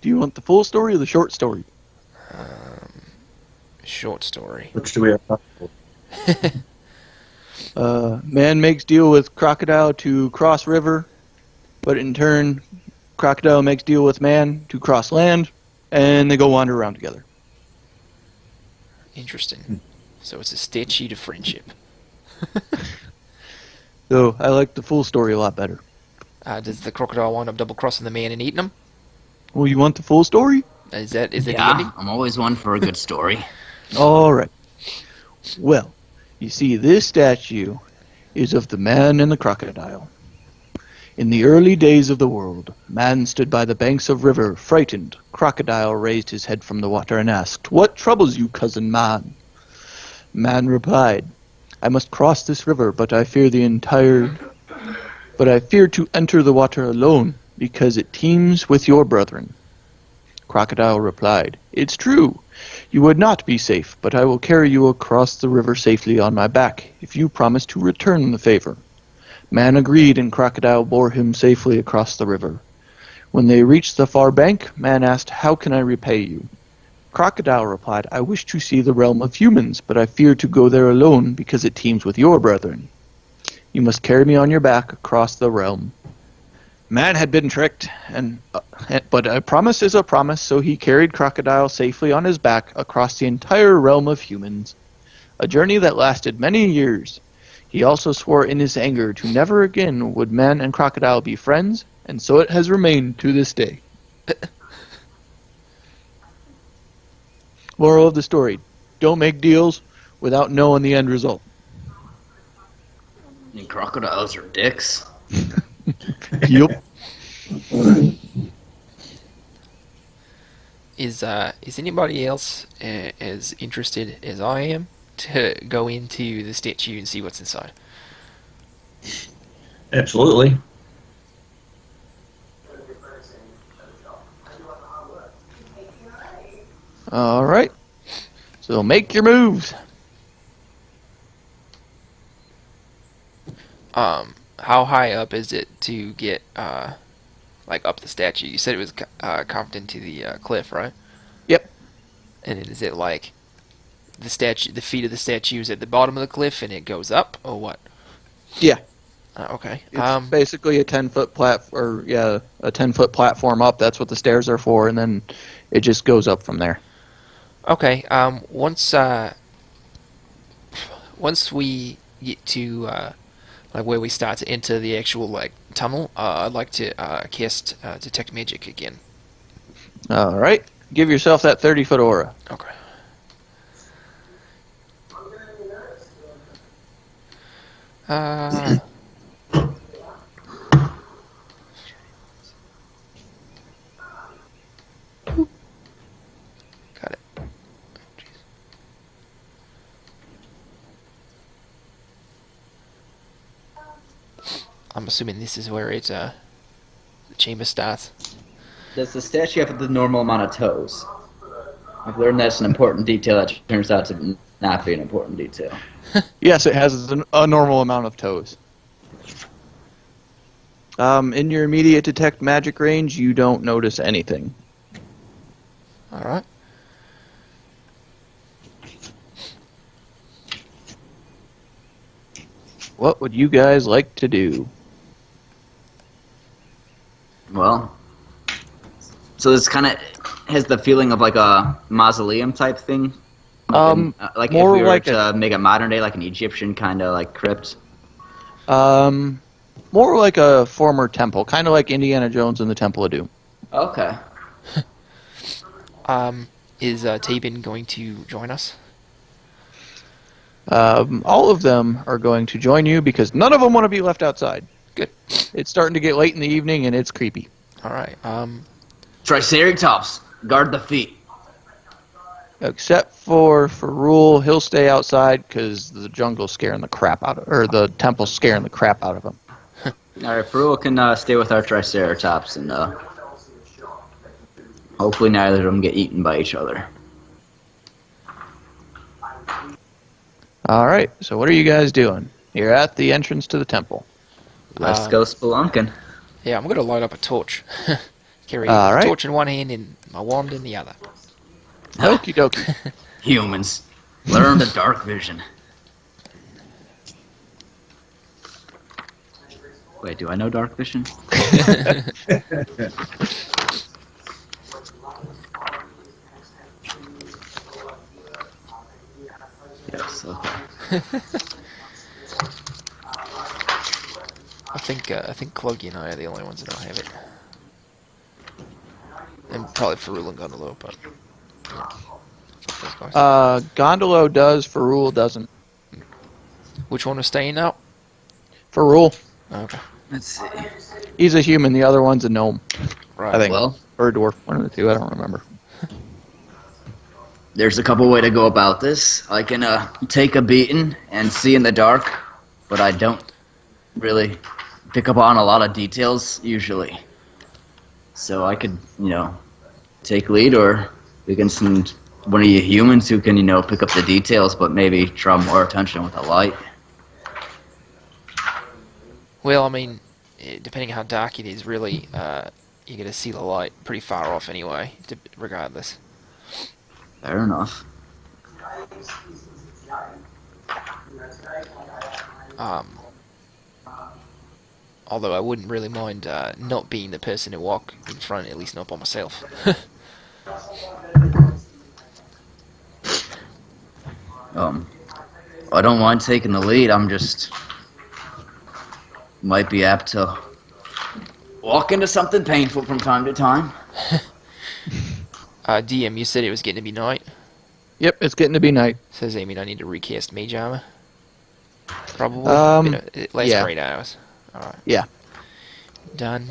do you want the full story or the short story? Short story. Which do we have? Man makes deal with crocodile to cross river, but in turn, crocodile makes deal with man to cross land, and they go wander around together. Interesting. So it's a statue to friendship. So I like the full story a lot better. Does the crocodile wind up double-crossing the man and eating him? Well, you want the full story? Is that the Yeah, ending? I'm always one for a good story. Alright. Well, you see, this statue is of the man and the crocodile. In the early days of the world, man stood by the banks of river, frightened. Crocodile raised his head from the water and asked, "What troubles you, cousin man?" Man replied, "I must cross this river, but I fear to enter the water alone, because it teems with your brethren." Crocodile replied, "It's true. You would not be safe, but I will carry you across the river safely on my back, if you promise to return the favor." Man agreed, and Crocodile bore him safely across the river. When they reached the far bank, Man asked, "How can I repay you?" Crocodile replied, "I wish to see the realm of humans, but I fear to go there alone, because it teems with your brethren. You must carry me on your back across the realm." Man had been tricked, but a promise is a promise, so he carried Crocodile safely on his back across the entire realm of humans. A journey that lasted many years. He also swore in his anger to never again would man and crocodile be friends, and so it has remained to this day. Moral of the story, don't make deals without knowing the end result. And crocodiles are dicks. Yup. Is anybody else as interested as I am to go into the statue and see what's inside? Absolutely. Alright. So make your moves. How high up is it to get like up the statue? You said it was carved into the cliff, right? Yep. And is it like the statue, the feet of the statue is at the bottom of the cliff and it goes up, or what? Yeah. Okay. It's basically a 10-foot a 10-foot platform up. That's what the stairs are for, and then it just goes up from there. Okay. Once we get to like where we start to enter the actual like tunnel, I'd like to cast detect magic again. All right. Give yourself that 30-foot aura. Okay. Got it. Jeez. I'm assuming this is where it's the chamber starts. Does the statue have the normal amount of toes? I've learned that's an important detail that turns out to not be an important detail. Yes, it has a normal amount of toes. In your immediate detect magic range, you don't notice anything. All right. What would you guys like to do? Well, so this kind of has the feeling of like a mausoleum type thing. Like more if we were like to make it modern day, like an Egyptian kind of like crypt. More like a former temple, kind of like Indiana Jones and the Temple of Doom. Okay. Is Tabin going to join us? All of them are going to join you because none of them want to be left outside. Good. It's starting to get late in the evening and it's creepy. All right. Triceratops, guard the feet. Except for Rule, he'll stay outside because the jungle's scaring the crap out of, or the temple's scaring the crap out of him. All right, Ferrul can stay with our Triceratops, and hopefully neither of them get eaten by each other. All right. So what are you guys doing? You're at the entrance to the temple. Let's go spelunking. Yeah, I'm going to light up a torch. Carry All a right. torch in one hand and my wand in the other. Okie dokie. Humans, learn the dark vision. Wait, do I know dark vision? Yes, okay. I think Cloggy and I are the only ones that don't have it. And probably Ferrul and Gondolo, but yeah. Fuck those guys. Gondolo does, Rule doesn't. Which one was staying out? Rule, Okay. Let's see. he's a human. The other one's a gnome, Right. I think, Well, or a dwarf. One of the two. I don't remember. there's a couple way to go about this. I can take a beating and see in the dark, but I don't really pick up on a lot of details usually. So I could, take lead, or we can send one of you humans who can, pick up the details, but maybe draw more attention with a light. Well, I mean, depending on how dark it is, really, you're going to see the light pretty far off anyway, regardless. Fair enough. Although I wouldn't really mind not being the person to walk in front, at least not by myself. I don't mind taking the lead. I'm just might be apt to walk into something painful from time to time. DM, you said it was getting to be night. Yep, it's getting to be night. Says that mean I need to recast mage armor? Probably. It lasts yeah. for 8 hours. Alright. Yeah. Done.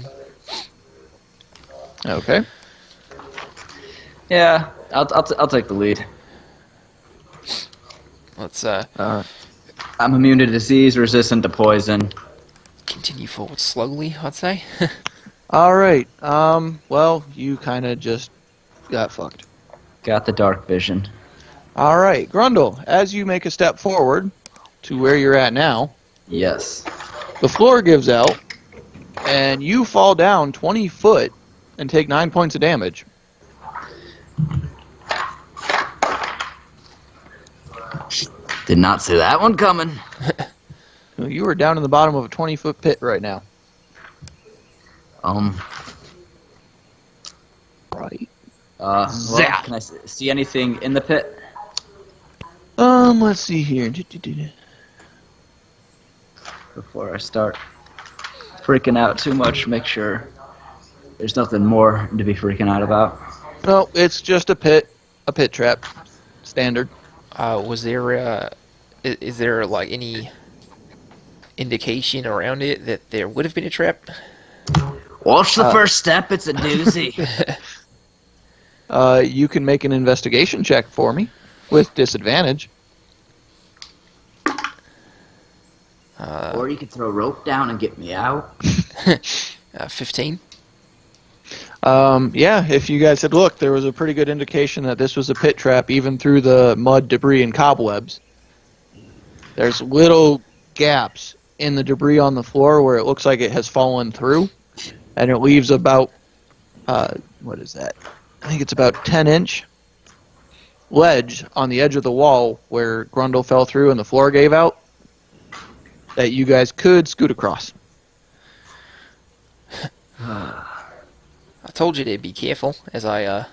Okay. Yeah, I'll take the lead. Let's I'm immune to disease, resistant to poison. continue forward slowly, I'd say. All right. Well, you kind of just got fucked. Got the dark vision. All right, Grundle, as you make a step forward to where you're at now, Yes. the floor gives out, and you fall down 20 foot and take 9 points of damage. Did not see that one coming. You are down in the bottom of a 20-foot pit right now. Right. Well, Zap. can I see anything in the pit? Let's see here. Before I start freaking out too much, make sure there's nothing more to be freaking out about. No, it's just a pit trap, standard. Was there is there like any indication around it that there would have been a trap? Watch the first step, it's a doozy. You can make an investigation check for me with disadvantage. Or you could throw rope down and get me out. 15. Yeah, if you guys had looked, there was a pretty good indication that this was a pit trap, even through the mud, debris, and cobwebs. There's little gaps in the debris on the floor where it looks like it has fallen through, and it leaves about, what is that? I think it's about 10-inch ledge on the edge of the wall where Grundle fell through and the floor gave out that you guys could scoot across. I told you to be careful as I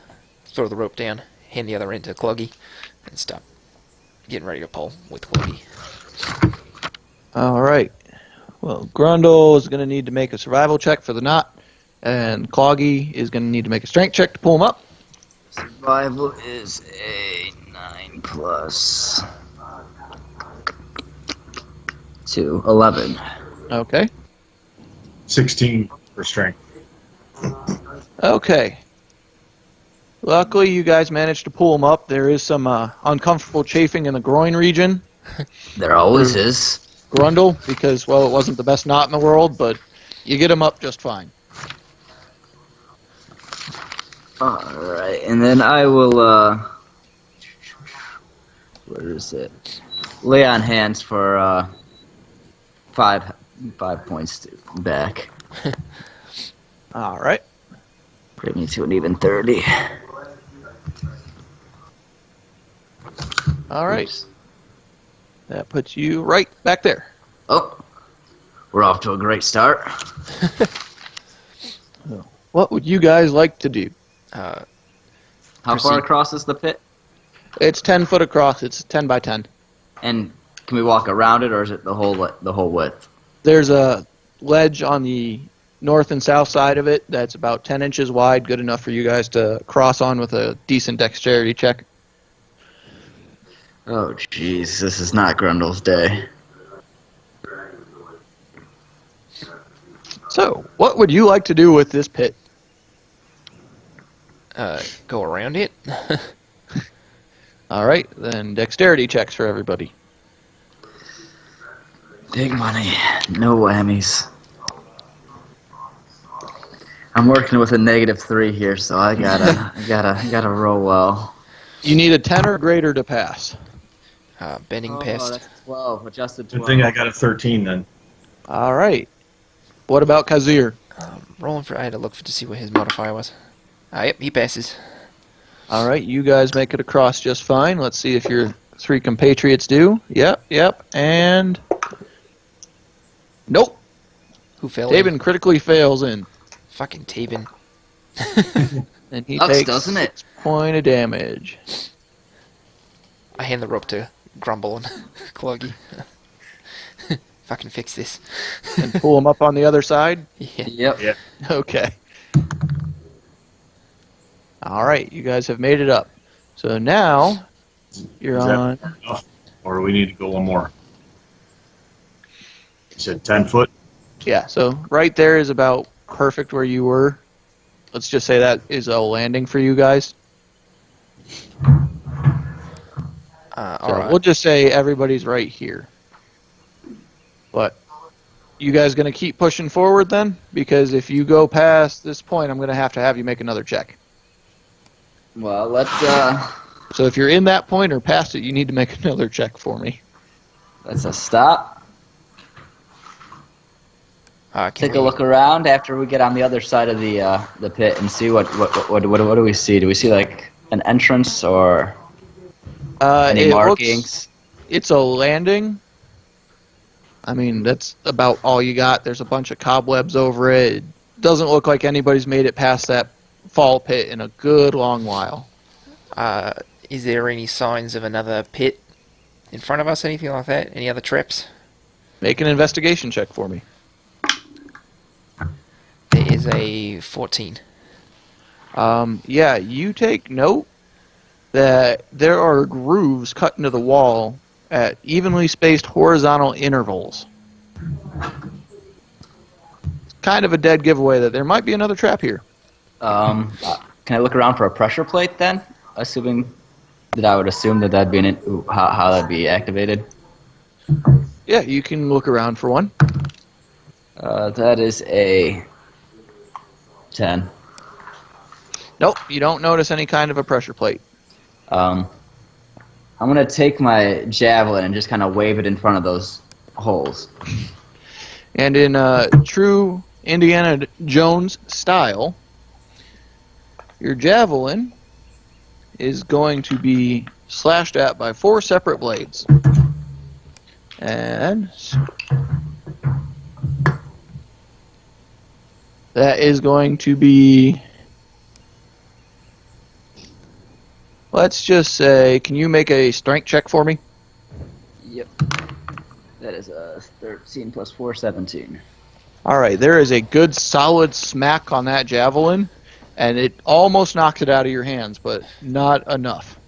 throw the rope down, hand the other end to Cloggy, and stop getting ready to pull with Cloggy. All right. Well, Grundle is going to need to make a survival check for the knot, and Cloggy is going to need to make a strength check to pull him up. Survival is a 9 plus 2, 11. Okay. 16 for strength. Okay. Luckily, you guys managed to pull him up. There is some uncomfortable chafing in the groin region. There always is. Grundle, because, well, it wasn't the best knot in the world, but you get him up just fine. Alright, and then I will, where is it? Lay on hands for, 5 points back. All right. Bring me to an even 30. All right. That puts you right back there. Oh, we're off to a great start. What would you guys like to do? How Proceed. far across is the pit? It's 10 foot across. It's 10 by 10. And can we walk around it, or is it the whole width? There's a ledge on the north and south side of it that's about 10 inches wide, good enough for you guys to cross on with a decent dexterity check. Oh, jeez, this is not Grundle's day. So, what would you like to do with this pit? Go around it. All right, then dexterity checks for everybody. Big money, no whammies. I'm working with a -3 here, so I gotta roll well. You need a 10 or greater to pass. Bending pest. That's 12, adjusted Good 12. thing I got a 13 then. All right. What about Kazir? Rolling for. I had to look to see what his modifier was. Yep, he passes. All right, you guys make it across just fine. Let's see if your 3 compatriots do. Yep, and... Nope. Who failed? Tabin critically fails in. Fucking Tabin. And he Sucks, takes doesn't it? 6 points of damage. I hand the rope to grumbling. Cloggy. Fucking fix this. And pull them up on the other side? Yeah. Yep. Yeah. Okay. All right, you guys have made it up. So now you're Is that on. enough, or do we need to go one more? You said 10 foot. Yeah, so right there is about perfect where you were. Let's just say that is a landing for you guys. All So right. we'll just say everybody's right here. But you guys going to keep pushing forward then? Because if you go past this point, I'm going to have you make another check. Well, let's So if you're in that point or past it, you need to make another check for me. stop. Can Take we- a look around after we get on the other side of the pit and see what do we see? Do we see like an entrance or any It markings? It's a landing. I mean, that's about all you got. There's a bunch of cobwebs over it. It doesn't look like anybody's made it past that fall pit in a good long while. Is there any signs of another pit in front of us? Anything like that? Any other traps? Make an investigation check for me. There is a 14. Yeah, you take note that there are grooves cut into the wall at evenly spaced horizontal intervals. It's kind of a dead giveaway that there might be another trap here. Can I look around for a pressure plate then? Assuming that I would assume that that'd be how that'd be activated. Yeah, you can look around for one. That is a 10. Nope, you don't notice any kind of a pressure plate. I'm gonna take my javelin and just kind of wave it in front of those holes. And in true Indiana Jones style, your javelin is going to be slashed at by 4 separate blades. And that is going to be, let's just say, can you make a strength check for me? Yep. That is a 13 plus 4, 17. All right, there is a good solid smack on that javelin, and it almost knocks it out of your hands, but not enough.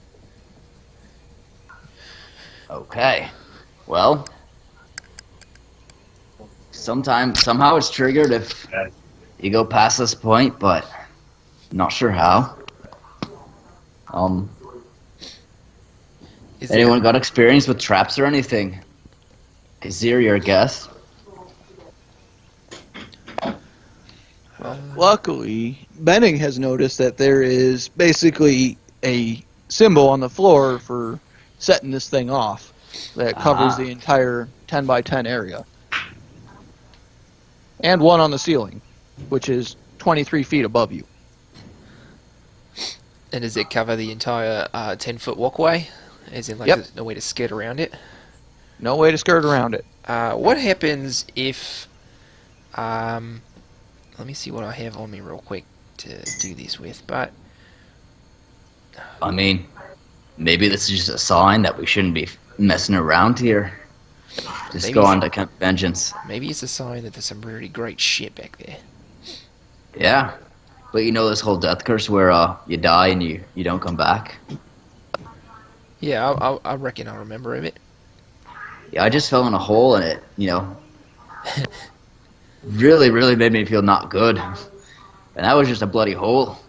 Okay. Well, somehow it's triggered if you go past this point, but not sure how. Is Anyone got experience with traps or anything? Azir, your guess? Luckily, Benning has noticed that there is basically a symbol on the floor for setting this thing off that covers the entire 10 by 10 area. And one on the ceiling, which is 23 feet above you. And does it cover the entire 10-foot walkway? Is it like Yep. there's no way to skirt around it? No way to skirt around it. What happens if... let me see what I have on me real quick to do this with, but... I mean, maybe this is just a sign that we shouldn't be messing around here. Just Maybe go so. on to Camp Vengeance. Maybe it's a sign that there's some really great shit back there. Yeah. But you know this whole death curse where you die and you don't come back? Yeah, I reckon I remember of it. Yeah, I just fell in a hole and it, really, really made me feel not good. And that was just a bloody hole.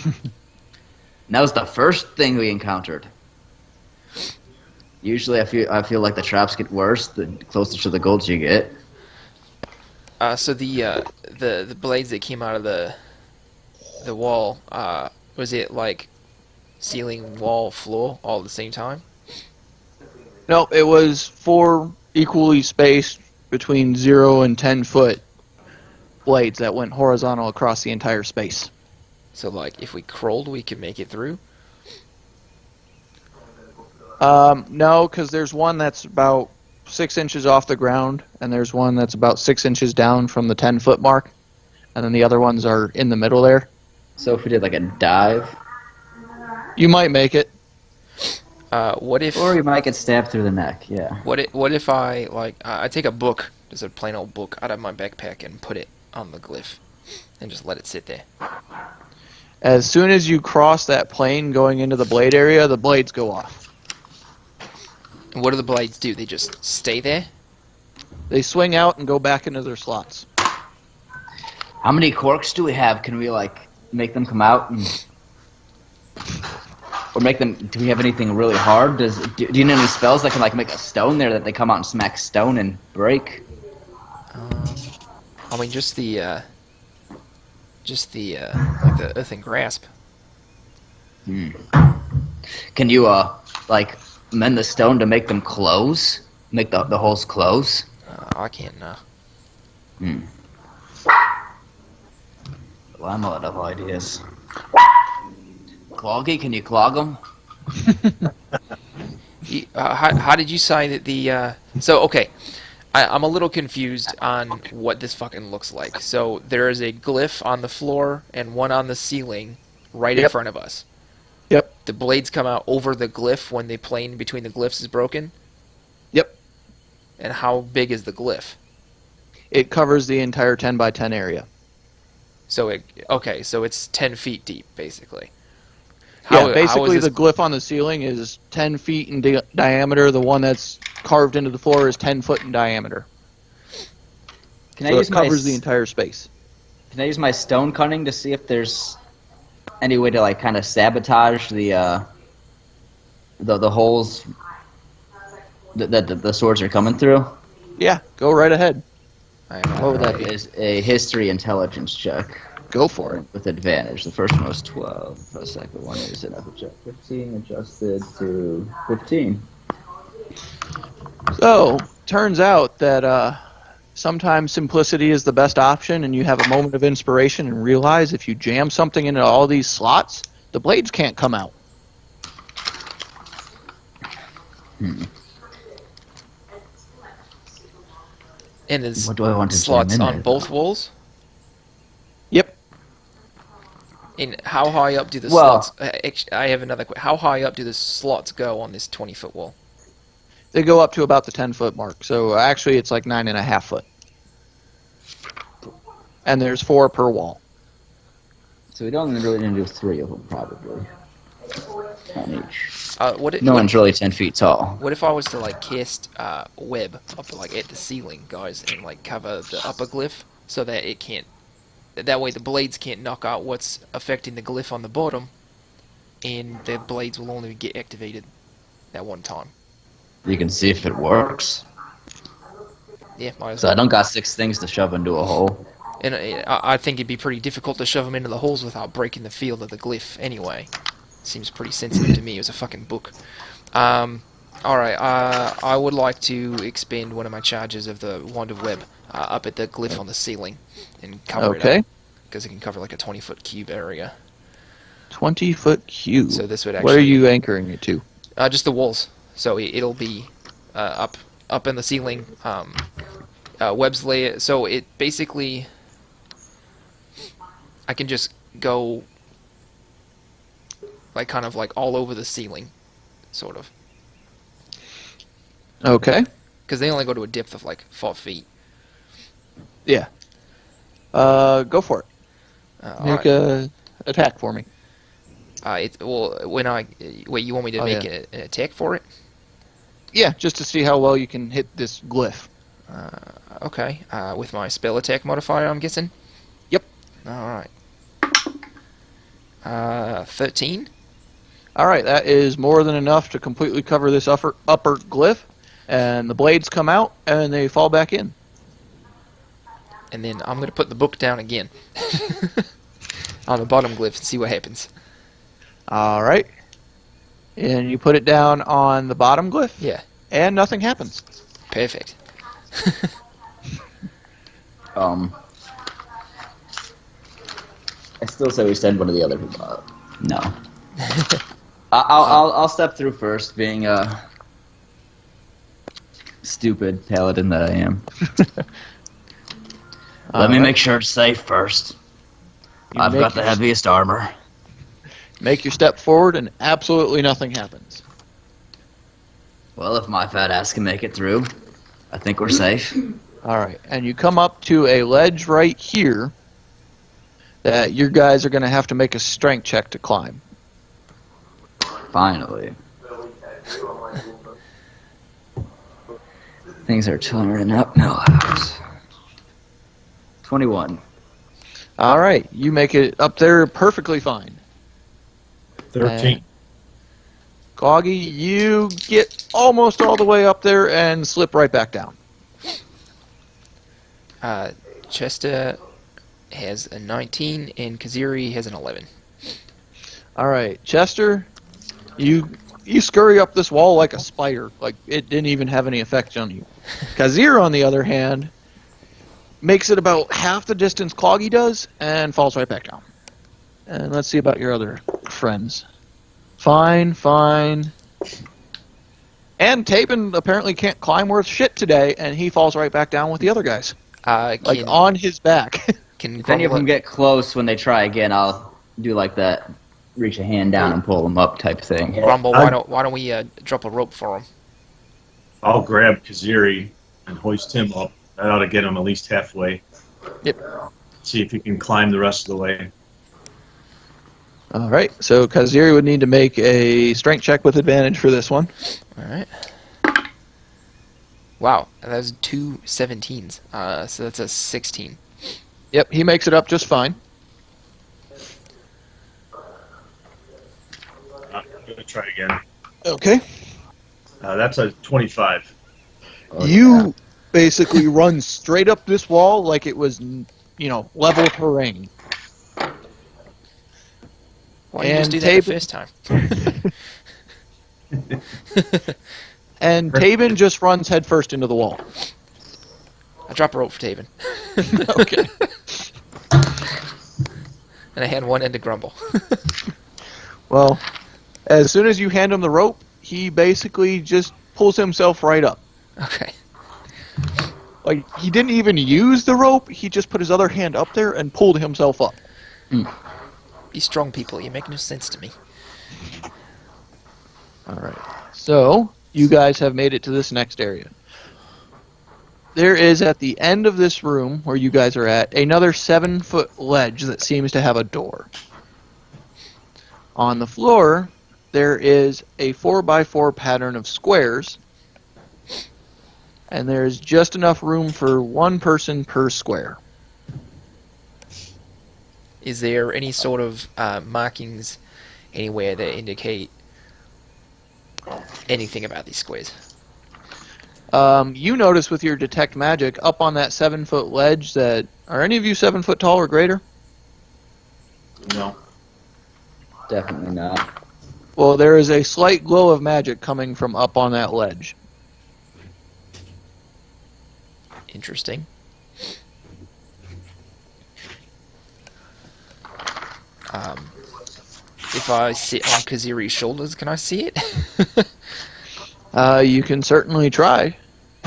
And that was the first thing we encountered. Usually I feel like the traps get worse the closer to the goals you get. So the blades that came out of the wall, was it like ceiling, wall, floor all at the same time? No, it was 4 equally spaced between 0 and 10 foot blades that went horizontal across the entire space. So like if we crawled, we could make it through? No, because there's one that's about 6 inches off the ground, and there's one that's about 6 inches down from the 10-foot mark, and then the other ones are in the middle there. So if we did like a dive, You might make it. What if? Or you might get stabbed through the neck. Yeah. What if I take a book, just a plain old book, out of my backpack and put it on the glyph, and just let it sit there. As soon as you cross that plane going into the blade area, the blades go off. And what do the blades do? They just stay there? They swing out and go back into their slots. How many corks do we have? Can we make them come out or make them? Do we have anything really hard? Do you know any spells that can make a stone there that they come out and smack stone and break? I mean, just the earthen grasp. Can you mend the stone to make them close? Make the holes close? I can't know. Well, I'm out of ideas. Cloggy, can you clog them? How did you say that the... So, okay. I'm a little confused on what this fucking looks like. So, there is a glyph on the floor and one on the ceiling right in front of us. Yep. The blades come out over the glyph when the plane between the glyphs is broken? Yep. And how big is the glyph? It covers the entire 10 by 10 area. So it's 10 feet deep, basically. Basically the glyph on the ceiling is 10 feet in diameter. The one that's carved into the floor is 10 foot in diameter. It covers the entire space. Can I use my stone cunning to see if there's any way to kind of sabotage the holes that the swords are coming through? Yeah, go right ahead. What would that be? Is a history intelligence check. Go for it. With advantage. The first one was 12. The second one is an upper check. 15 adjusted to 15. So, turns out that sometimes simplicity is the best option, and you have a moment of inspiration and realize if you jam something into all these slots, the blades can't come out. And is what do I want to slots jam in on there, both though? walls? Yep. And how high up do the slots... I have another question. How high up do the slots go on this 20-foot wall? They go up to about the 10-foot mark. So actually it's like 9.5 foot. And there's 4 per wall. So we don't really need to do 3 of them, probably. On each. No one's really 10 feet tall. What if I was to cast web up at the ceiling, guys, and cover the upper glyph so that it can't... That way the blades can't knock out what's affecting the glyph on the bottom, and the blades will only get activated that one time. You can see if it works. Yeah, might as So well. I don't got 6 things to shove into a hole. And I think it'd be pretty difficult to shove them into the holes without breaking the field of the glyph anyway. Seems pretty sensitive to me. It was a fucking book. Alright, I would like to expend one of my charges of the Wand of Web up at the glyph on the ceiling and cover it up. Because it can cover a 20-foot cube area. 20-foot cube. So this would actually... What are you anchoring it to? Just the walls. So it'll be up in the ceiling. Web's layer. So it basically... I can just go... kind of all over the ceiling. Sort of. Okay. Because they only go to a depth of 4 feet. Yeah. Go for it. Make right. a attack for me. Wait, you want me to make an attack for it? Yeah, just to see how well you can hit this glyph. Okay. With my spell attack modifier, I'm guessing? Yep. Alright. 13? Alright, that is more than enough to completely cover this upper glyph, and the blades come out, and they fall back in. And then I'm going to put the book down again. On the bottom glyph and see what happens. Alright. And you put it down on the bottom glyph? Yeah. And nothing happens. Perfect. I still say we send one of the other people. No. I'll step through first, being a stupid paladin that I am. Let me make sure it's safe first. I've got the heaviest armor. Make your step forward, and absolutely nothing happens. Well, if my fat ass can make it through, I think we're safe. All right, and you come up to a ledge right here that your guys are going to have to make a strength check to climb. Finally. Things are turning up now. 21. All right, you make it up there perfectly fine. 13. Coggy, you get almost all the way up there and slip right back down. Chester has a 19 and Kaziri has an 11. All right, Chester, you scurry up this wall like a spider. Like it didn't even have any effect on you. Kazir, on the other hand, makes it about half the distance Cloggy does and falls right back down. And let's see about your other friends. Fine. And Tabin apparently can't climb worth shit today, and he falls right back down with the other guys. On his back. If any of them get close when they try again, I'll do like that, reach a hand down and pull them up type thing. Grumble, why don't we drop a rope for him? I'll grab Kaziri and hoist him up. That ought to get him at least halfway. Yep. See if he can climb the rest of the way. All right, so Kaziri would need to make a strength check with advantage for this one. All right. Wow, that was 2 17s. So that's a 16. Yep, he makes it up just fine. I'm going to try again. Okay. That's a 25. You basically run straight up this wall like it was, level terrain. Why didn't you just do that the first time? And Tabin just runs headfirst into the wall. I drop a rope for Tabin. Okay. And I hand one end to Grumble. Well, as soon as you hand him the rope, he basically just pulls himself right up. Okay. Like, he didn't even use the rope, he just put his other hand up there and pulled himself up. You strong people, you make no sense to me. Alright. So, you guys have made it to this next area. There is, at the end of this room, where you guys are at, another 7-foot ledge that seems to have a door. On the floor, there is a 4x4 pattern of squares, and there's just enough room for one person per square. Is there any sort of markings anywhere that indicate anything about these squares? You notice with your detect magic up on that 7-foot ledge that... Are any of you 7 foot tall or greater? No. Definitely not. Well, there is a slight glow of magic coming from up on that ledge. Interesting. If I sit on Kaziri's shoulders, can I see it? You can certainly try.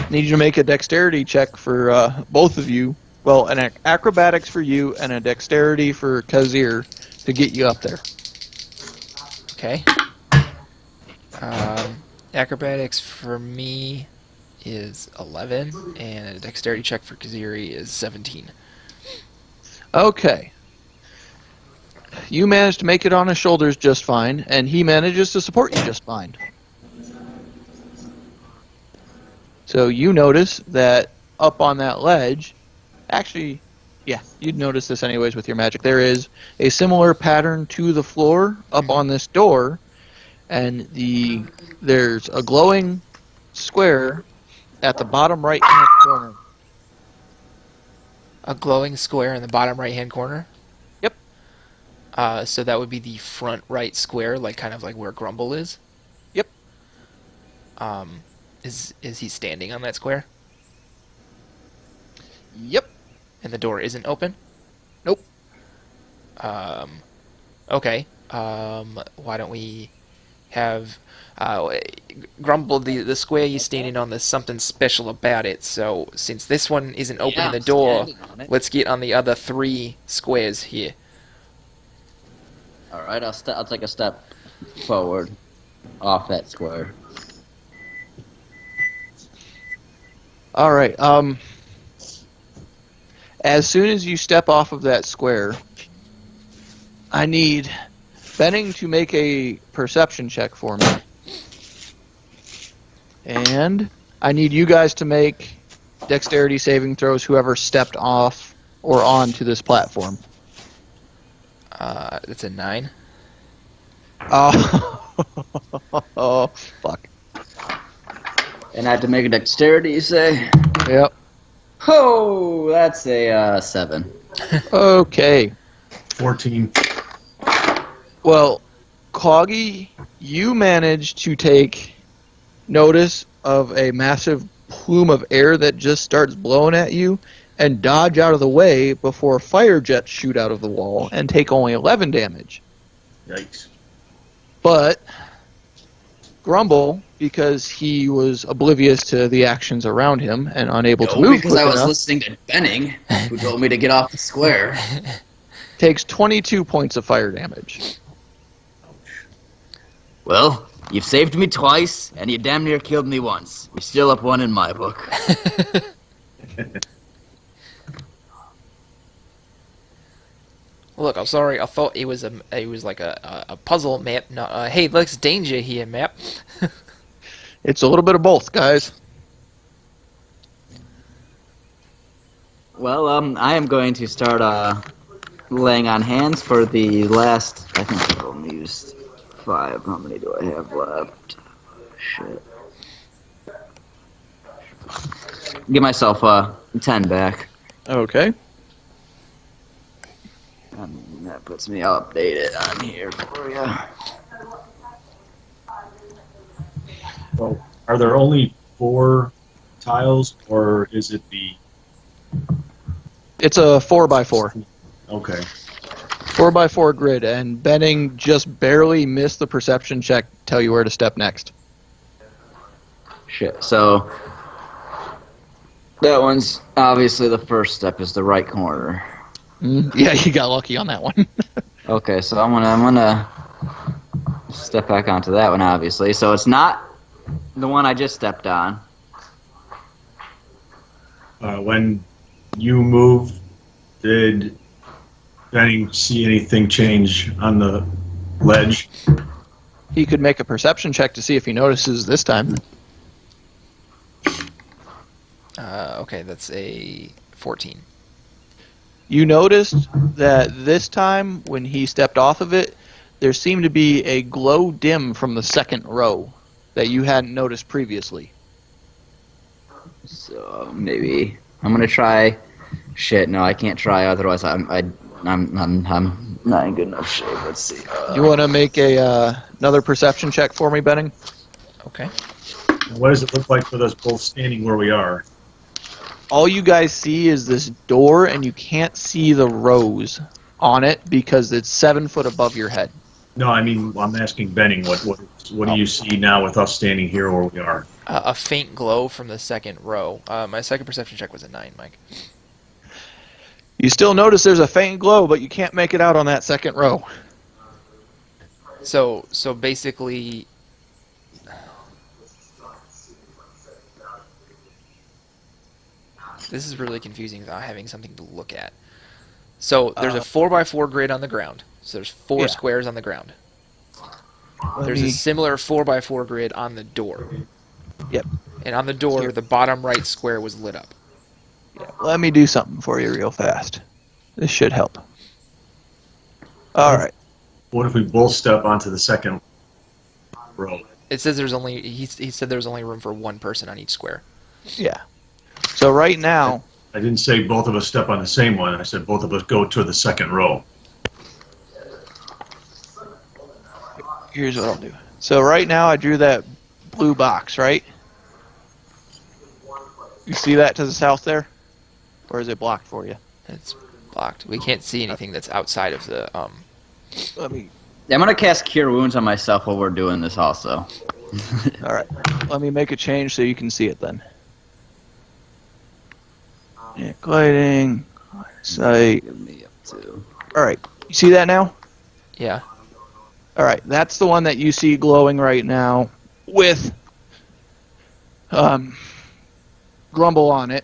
Need you to make a dexterity check for both of you. Well, an acrobatics for you and a dexterity for Kazir to get you up there. Okay. Acrobatics for me is 11, and a dexterity check for Kaziri is 17. Okay. You manage to make it on his shoulders just fine, and he manages to support you just fine. So you notice that up on that ledge, actually, yeah, you'd notice this anyways with your magic, there is a similar pattern to the floor up on this door, and there's a glowing square at the bottom right-hand corner. A glowing square in the bottom right-hand corner? Yep. So that would be the front right square, like kind of like where Grumble is? Yep. Is he standing on that square? Yep. And the door isn't open? Nope. Okay. Why don't we have Grumble, the square you're standing on, there's something special about it, so since this one isn't opening the door, let's get on the other 3 squares here. Alright, I'll take a step forward off that square. All right. As soon as you step off of that square, I need Benning to make a perception check for me. And I need you guys to make dexterity saving throws, whoever stepped off or onto this platform. That's a 9. Oh, fuck. And I have to make a dexterity, you say? Yep. Oh, that's a 7. Okay. 14. Well, Coggy, you managed to take notice of a massive plume of air that just starts blowing at you and dodge out of the way before fire jets shoot out of the wall and take only 11 damage. Yikes. But Grumble, because he was oblivious to the actions around him and unable to move because quick I was enough, listening to Benning, who told me to get off the square. takes 22 points of fire damage. Well, you've saved me twice, and you damn near killed me once. You're still up 1 in my book. Look, I'm sorry. I thought it was like a puzzle map. No, hey, there's danger here, map. It's a little bit of both, guys. Well, I am going to start laying on hands for the last. I think I've only used 5. How many do I have left? Shit. Give myself 10 back. Okay. And that puts me. I'll update it on here for you. Well, are there only 4 tiles, or is it the... It's a 4x4. Okay. 4x4 grid, and Benning just barely missed the perception check to tell you where to step next. Shit. So that one's obviously the first step is the right corner. Yeah, you got lucky on that one. Okay, so I'm gonna step back onto that one, obviously. So it's not the one I just stepped on. When you moved, did Benning see anything change on the ledge? He could make a perception check to see if he notices this time. Okay, that's a 14. You noticed that this time, when he stepped off of it, there seemed to be a glow dim from the second row that you hadn't noticed previously. So maybe I'm gonna try. Shit, no, I can't try. Otherwise, I'm not in good enough shape. Let's see. You want to make another perception check for me, Benning? Okay. What does it look like with us both standing where we are? All you guys see is this door, and you can't see the rows on it because it's 7 foot above your head. No, I mean, I'm asking Benning, what do you see now with us standing here where we are? A faint glow from the second row. My second perception check was a 9, Mike. You still notice there's a faint glow, but you can't make it out on that second row. So basically, this is really confusing without having something to look at. So there's a 4x4 grid on the ground. So there's 4 squares on the ground. There's a similar 4x4 grid on the door. Yep. And on the door, the bottom right square was lit up. Yeah. Let me do something for you real fast. This should help. All right. What if we both step onto the second row? It says there's only he said there's only room for 1 person on each square. Yeah. So right now, I didn't say both of us step on the same one. I said both of us go to the second row. here's what I'll do. So right now I drew that blue box, right? You see that to the south there? Or is it blocked for you? It's blocked. We can't see anything that's outside of the Let me. Yeah, I'm gonna cast Cure Wounds on myself while we're doing this also. All right. Let me make a change so you can see it then. Yeah, gliding. Sight. Give me up to. All right. You see that now? yeah. All right. That's the one that you see glowing right now with Grumble on it.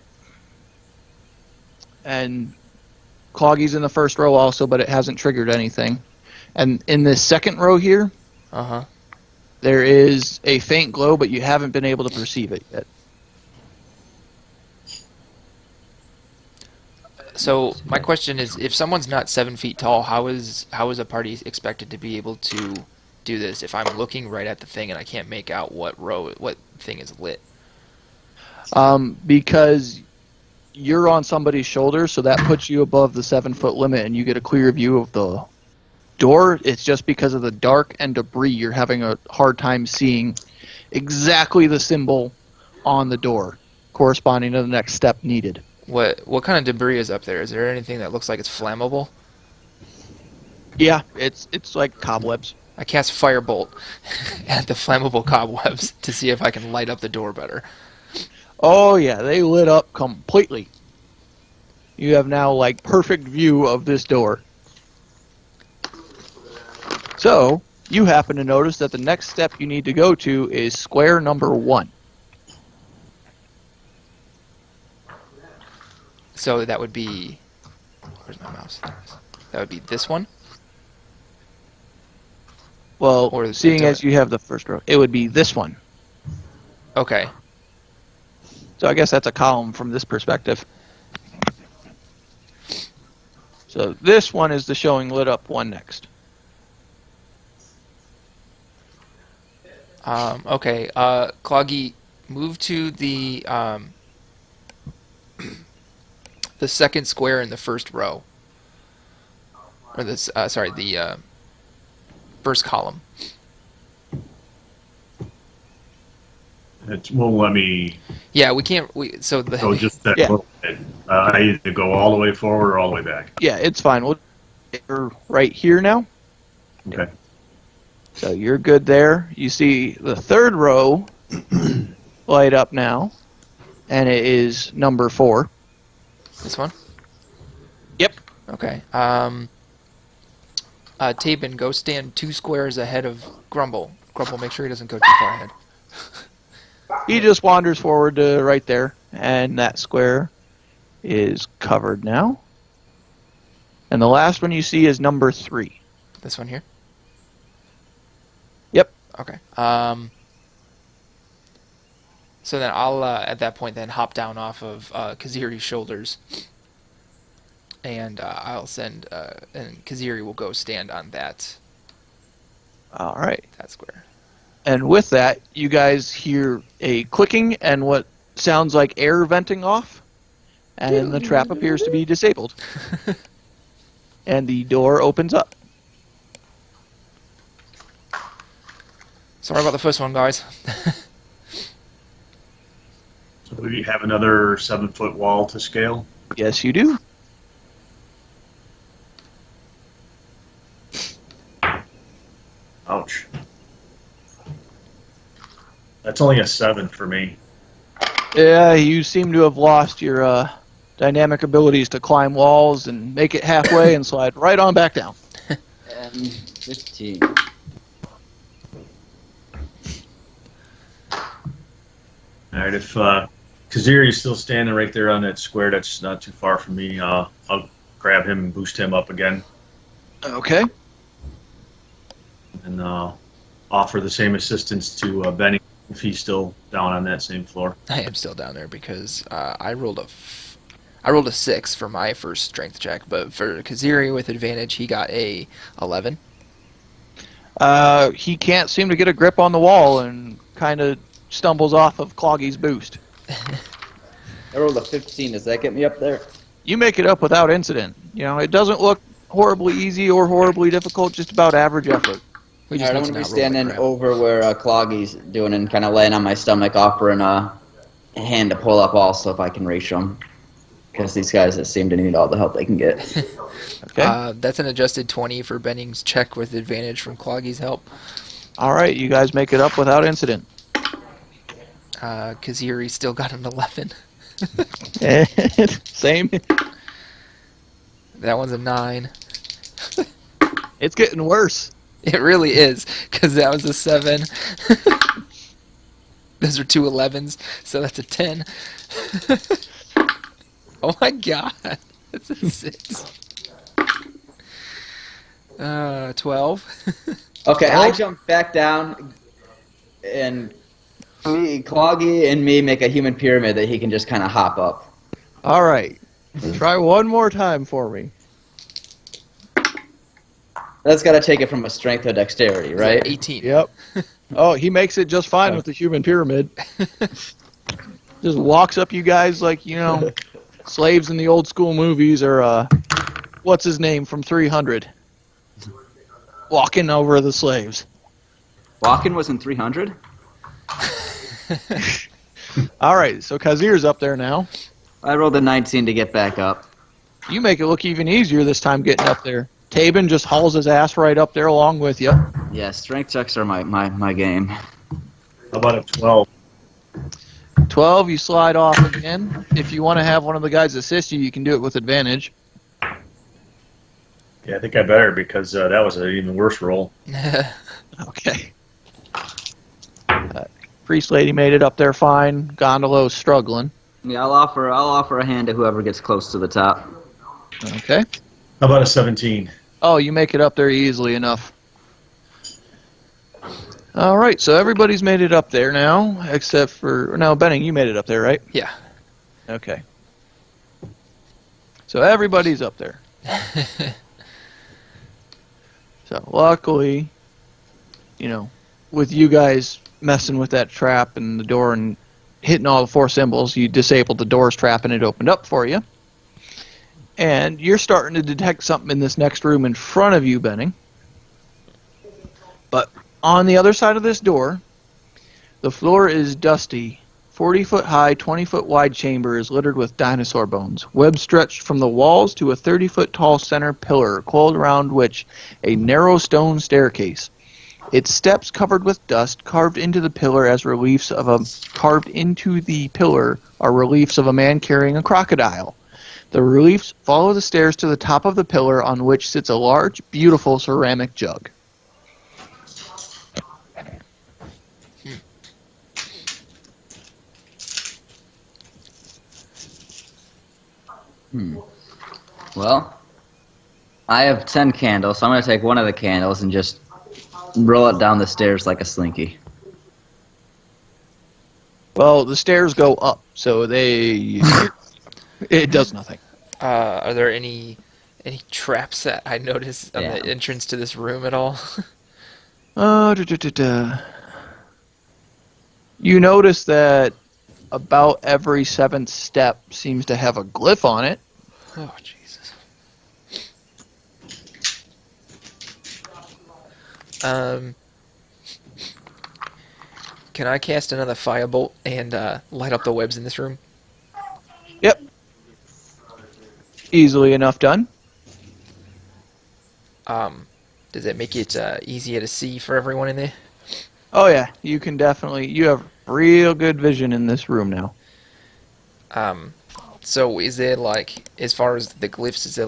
And Cloggy's in the first row also, but it hasn't triggered anything. And in this second row here, there is a faint glow, but you haven't been able to perceive it yet. So my question is, if someone's not 7 feet tall, how is a party expected to be able to do this if I'm looking right at the thing and I can't make out what thing is lit? Because you're on somebody's shoulder, so that puts you above the 7-foot limit, and you get a clear view of the door. It's just because of the dark and debris, you're having a hard time seeing exactly the symbol on the door, corresponding to the next step needed. What kind of debris is up there? Is there anything that looks like it's flammable? Yeah, it's like cobwebs. I cast Firebolt at the flammable cobwebs to see if I can light up the door better. Oh yeah, they lit up completely. You have now like perfect view of this door. So, you happen to notice that the next step you need to go to is square number 1. So that would be... Where's my mouse? That would be this one? Well, Or seeing as you have the first row, it would be this one. Okay. So I guess that's a column from this perspective. So this one is the showing lit up one next. Okay. Cloggy, move to the the second square in the first row. Or this, the first column. It won't let me Yeah, we can't. So go just that Yeah. little bit. I either go all the way forward or all the way back. Yeah, it's fine. We're right here now. Okay. So you're good there. You see the third row light up now, and it is number 4. This one. Yep. Okay. Tabin, go stand 2 squares ahead of Grumble. Grumble, make sure he doesn't go too far ahead. He just wanders forward to right there, and that square is covered now. And the last one you see is number 3. This one here. Yep. Okay. So then I'll at that point then hop down off of Kaziri's shoulders, and I'll send and Kaziri will go stand on that All right. square. And with that, you guys hear a clicking and what sounds like air venting off, and the trap appears to be disabled. And the door opens up. Sorry about the first one, guys. So we have another 7-foot wall to scale. Yes, you do. Ouch. That's only a 7 for me. Yeah, you seem to have lost your dynamic abilities to climb walls and make it halfway and slide right on back down. 15. All right, if Kaziri's still standing right there on that square, that's not too far from me. I'll grab him and boost him up again, Okay. and offer the same assistance to Benny if he's still down on that same floor. I am still down there because I rolled a 6 for my first strength check, but for Kaziri with advantage, he got a 11. He can't seem to get a grip on the wall and kind of stumbles off of Cloggy's boost. I rolled a 15. Does that get me up there? You make it up without incident. You know, it doesn't look horribly easy or horribly difficult, just about average effort. We Alright, I'm need going to be not roll the standing crap. over where Cloggy's doing and kind of laying on my stomach, offering a hand to pull up also if I can reach them. Because these guys that seem to need all the help they can get. Okay. That's an adjusted 20 for Benning's check with advantage from Cloggy's help. All right, you guys make it up without incident. Kaziri still got an 11. Same. That one's a 9. It's getting worse. It really is, because that was a 7. Those are two 11s, so that's a 10. Oh my god. That's a 6. 12. Okay, I jump back down, and Cloggy and me make a human pyramid that he can just kind of hop up. All right. Try one more time for me. That's got to take it from a strength or dexterity, right? 18. Yep. Oh, he makes it just fine with the human pyramid. Just walks up you guys like, slaves in the old school movies or, what's his name from 300? Walking over the slaves. Walking was in 300? All right, so Kazir's up there now. I rolled a 19 to get back up. You make it look even easier this time getting up there. Tabin just hauls his ass right up there along with you. Yeah, strength checks are my game. How about a 12? 12, you slide off again. If you want to have one of the guys assist you, you can do it with advantage. Yeah, I think I better because that was an even worse roll. Okay. Priest lady made it up there fine. Gondolo's struggling. Yeah, I'll offer a hand to whoever gets close to the top. Okay. How about a 17? Oh, you make it up there easily enough. All right, so everybody's made it up there now, except for... No, Benning, you made it up there, right? Yeah. Okay. So everybody's up there. So luckily, with you guys messing with that trap and the door and hitting all the 4 symbols, you disabled the door's trap and it opened up for you. And you're starting to detect something in this next room in front of you, Benning. But on the other side of this door, the floor is dusty. 40-foot high, 20-foot wide chamber is littered with dinosaur bones. Webs stretched from the walls to a 30-foot tall center pillar, coiled around which a narrow stone staircase. Its steps covered with dust, carved into the pillar are reliefs of a man carrying a crocodile. The reliefs follow the stairs to the top of the pillar, on which sits a large, beautiful ceramic jug. Well, I have 10 candles, so I'm going to take one of the candles and just roll it down the stairs like a slinky. Well, the stairs go up, so it does nothing. Are there any traps that I notice on the entrance to this room at all? You notice that about every 7th step seems to have a glyph on it. Oh, Jesus. Can I cast another firebolt and light up the webs in this room? Yep. Easily enough done. Does it make it easier to see for everyone in there? Oh yeah, you have real good vision in this room now. So is there as far as the glyphs, is there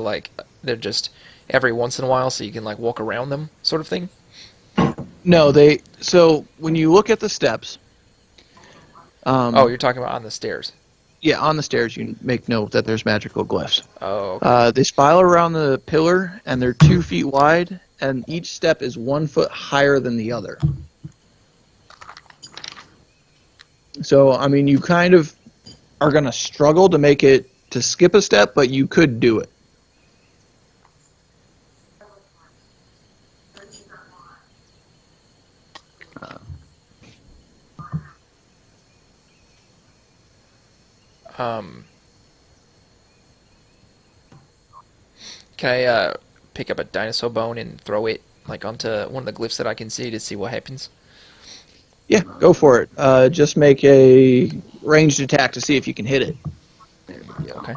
they're just every once in a while so you can walk around them sort of thing? No, so when you look at the steps... you're talking about on the stairs. Yeah, on the stairs you make note that there's magical glyphs. Oh, okay. They spiral around the pillar, and they're 2 feet wide, and each step is 1 foot higher than the other. So, you kind of are going to struggle to make it to skip a step, but you could do it. Can I pick up a dinosaur bone and throw it onto one of the glyphs that I can see to see what happens? Yeah, go for it. Just make a ranged attack to see if you can hit it. There we go. Okay.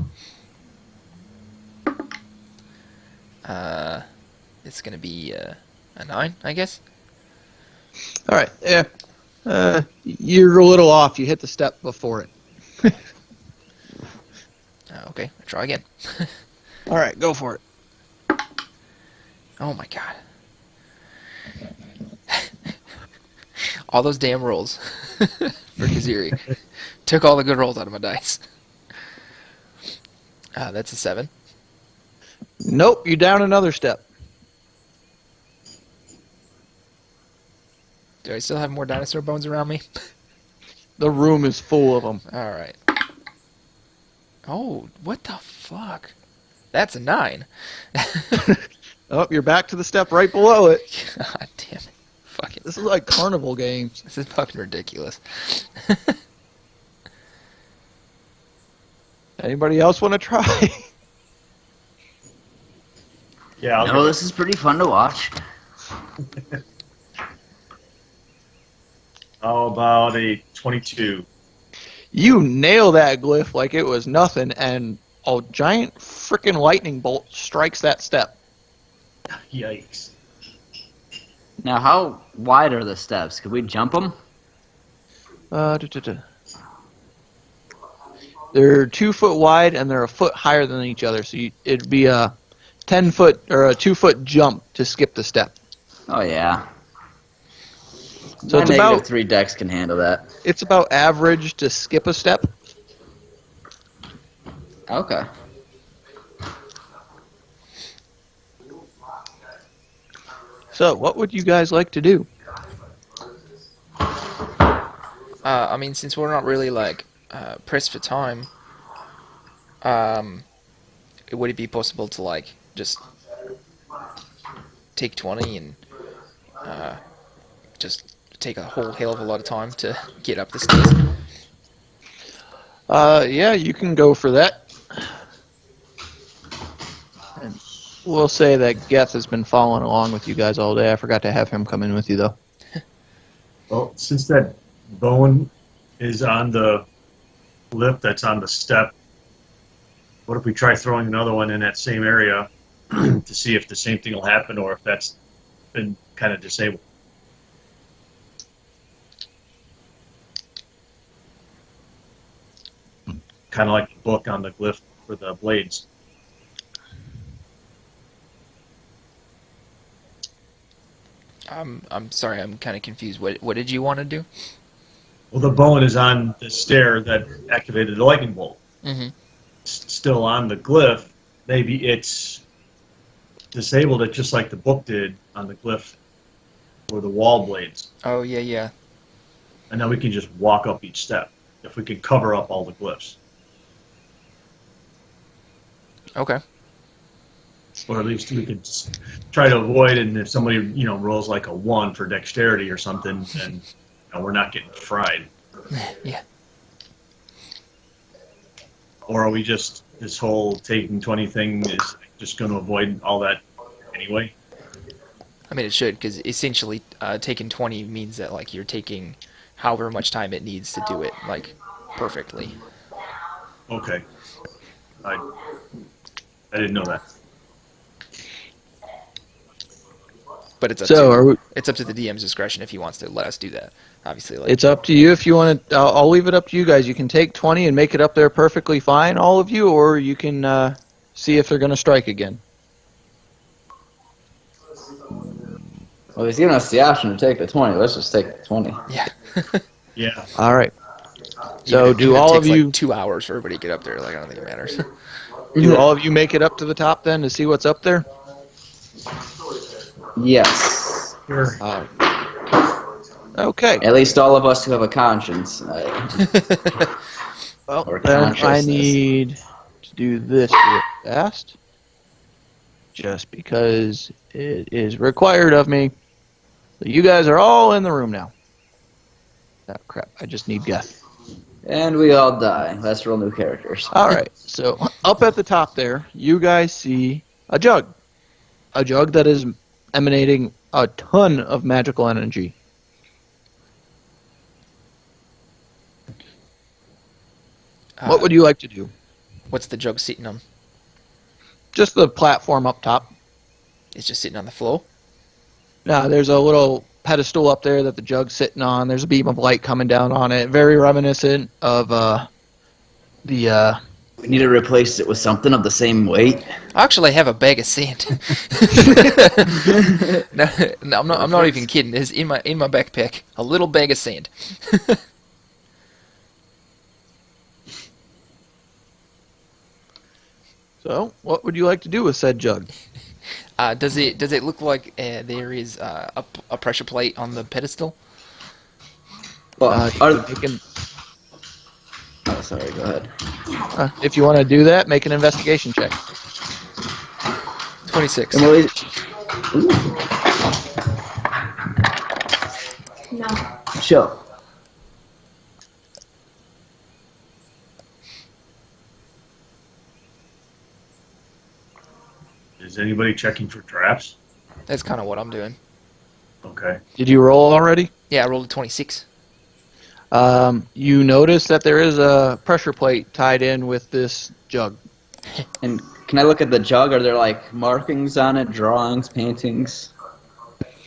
It's gonna be a 9, I guess. All right. Yeah. You're a little off. You hit the step before it. Okay, I'll try again. All right, go for it. Oh my god. All those damn rolls for Kaziri. Took all the good rolls out of my dice. That's a 7. Nope, you down another step. Do I still have more dinosaur bones around me? The room is full of them. Alright. Oh, what the fuck? That's a 9. Oh, you're back to the step right below it. God damn it. Fuck it. This is like carnival games. This is fucking ridiculous. Anybody else want to try? Yeah, No, this is pretty fun to watch. How about a 22? You nail that glyph like it was nothing, and a giant freaking lightning bolt strikes that step. Yikes. Now, how wide are the steps? Could we jump them? They're 2 foot wide and they're a foot higher than each other, so it'd be a 10 foot or a 2 foot jump to skip the step. Oh, yeah. So My it's negative about 3 decks can handle that. it's about average to skip a step. Okay. So what would you guys like to do? I mean, since we're not really, like, pressed for time, would it be possible to, like, just take 20 and just take a whole hell of a lot of time to get up the stairs? Yeah, you can go for that. And we'll say that Geth has been following along with you guys all day. I forgot to have him come in with you, though. Well, since that bone is on the lip that's on the step, what if we try throwing another one in that same area to see if the same thing will happen or if that's been kind of disabled? Kind of like the book on the glyph for the blades. I'm sorry, I'm kind of confused. What did you want to do? Well, the bone is on the stair that activated the lightning bolt. Mm-hmm. It's still on the glyph. Maybe it's disabled it just like the book did on the glyph for the wall blades. Oh, yeah, yeah. And then we can just walk up each step if we could cover up all the glyphs. Okay. Or at least we could just try to avoid it, and if somebody, rolls like a 1 for dexterity or something, then we're not getting fried. Yeah. Or are we just, this whole taking 20 thing is just going to avoid all that anyway? I mean, it should, because essentially taking 20 means that, like, you're taking however much time it needs to do it, like, perfectly. Okay. I didn't know that. But it's up it's up to the DM's discretion if he wants to let us do that. Obviously, like, It's up to you if you want to. I'll leave it up to you guys. You can take 20 and make it up there perfectly fine, all of you, or you can see if they're going to strike again. Well, he's giving us the option to take the 20. Let's just take the 20. yeah. Yeah. All right. So Even do if it all of takes, you like, 2 hours for everybody to get up there? Like, I don't think it matters. do all of you make it up to the top then to see what's up there? Yes. Sure. Okay. At least all of us who have a conscience. Well, Or then I consciousness. need to do this real fast, just because it is required of me. So you guys are all in the room now. Oh crap! I just need Geth. And we all die. Let's roll new characters. All right. So up at the top there, you guys see a jug that is emanating a ton of magical energy. What would you like to do? What's the jug sitting on? Just the platform up top. It's just sitting on the floor? Now, there's a little pedestal up there that the jug's sitting on. There's a beam of light coming down on it. Very reminiscent of the We need to replace it with something of the same weight. I actually have a bag of sand. No, I'm not even kidding. It's in my backpack. A little bag of sand. So, what would you like to do with said jug? Does it look like there is a pressure plate on the pedestal? Well, Oh, sorry, go ahead. if you want to do that, make an investigation check. 26. Emily, No. chill. Is anybody checking for traps? That's kind of what I'm doing. Okay. Did you roll already? Yeah, I rolled a 26. You notice that there is a pressure plate tied in with this jug. And can I look at the jug? Are there like markings on it, drawings, paintings,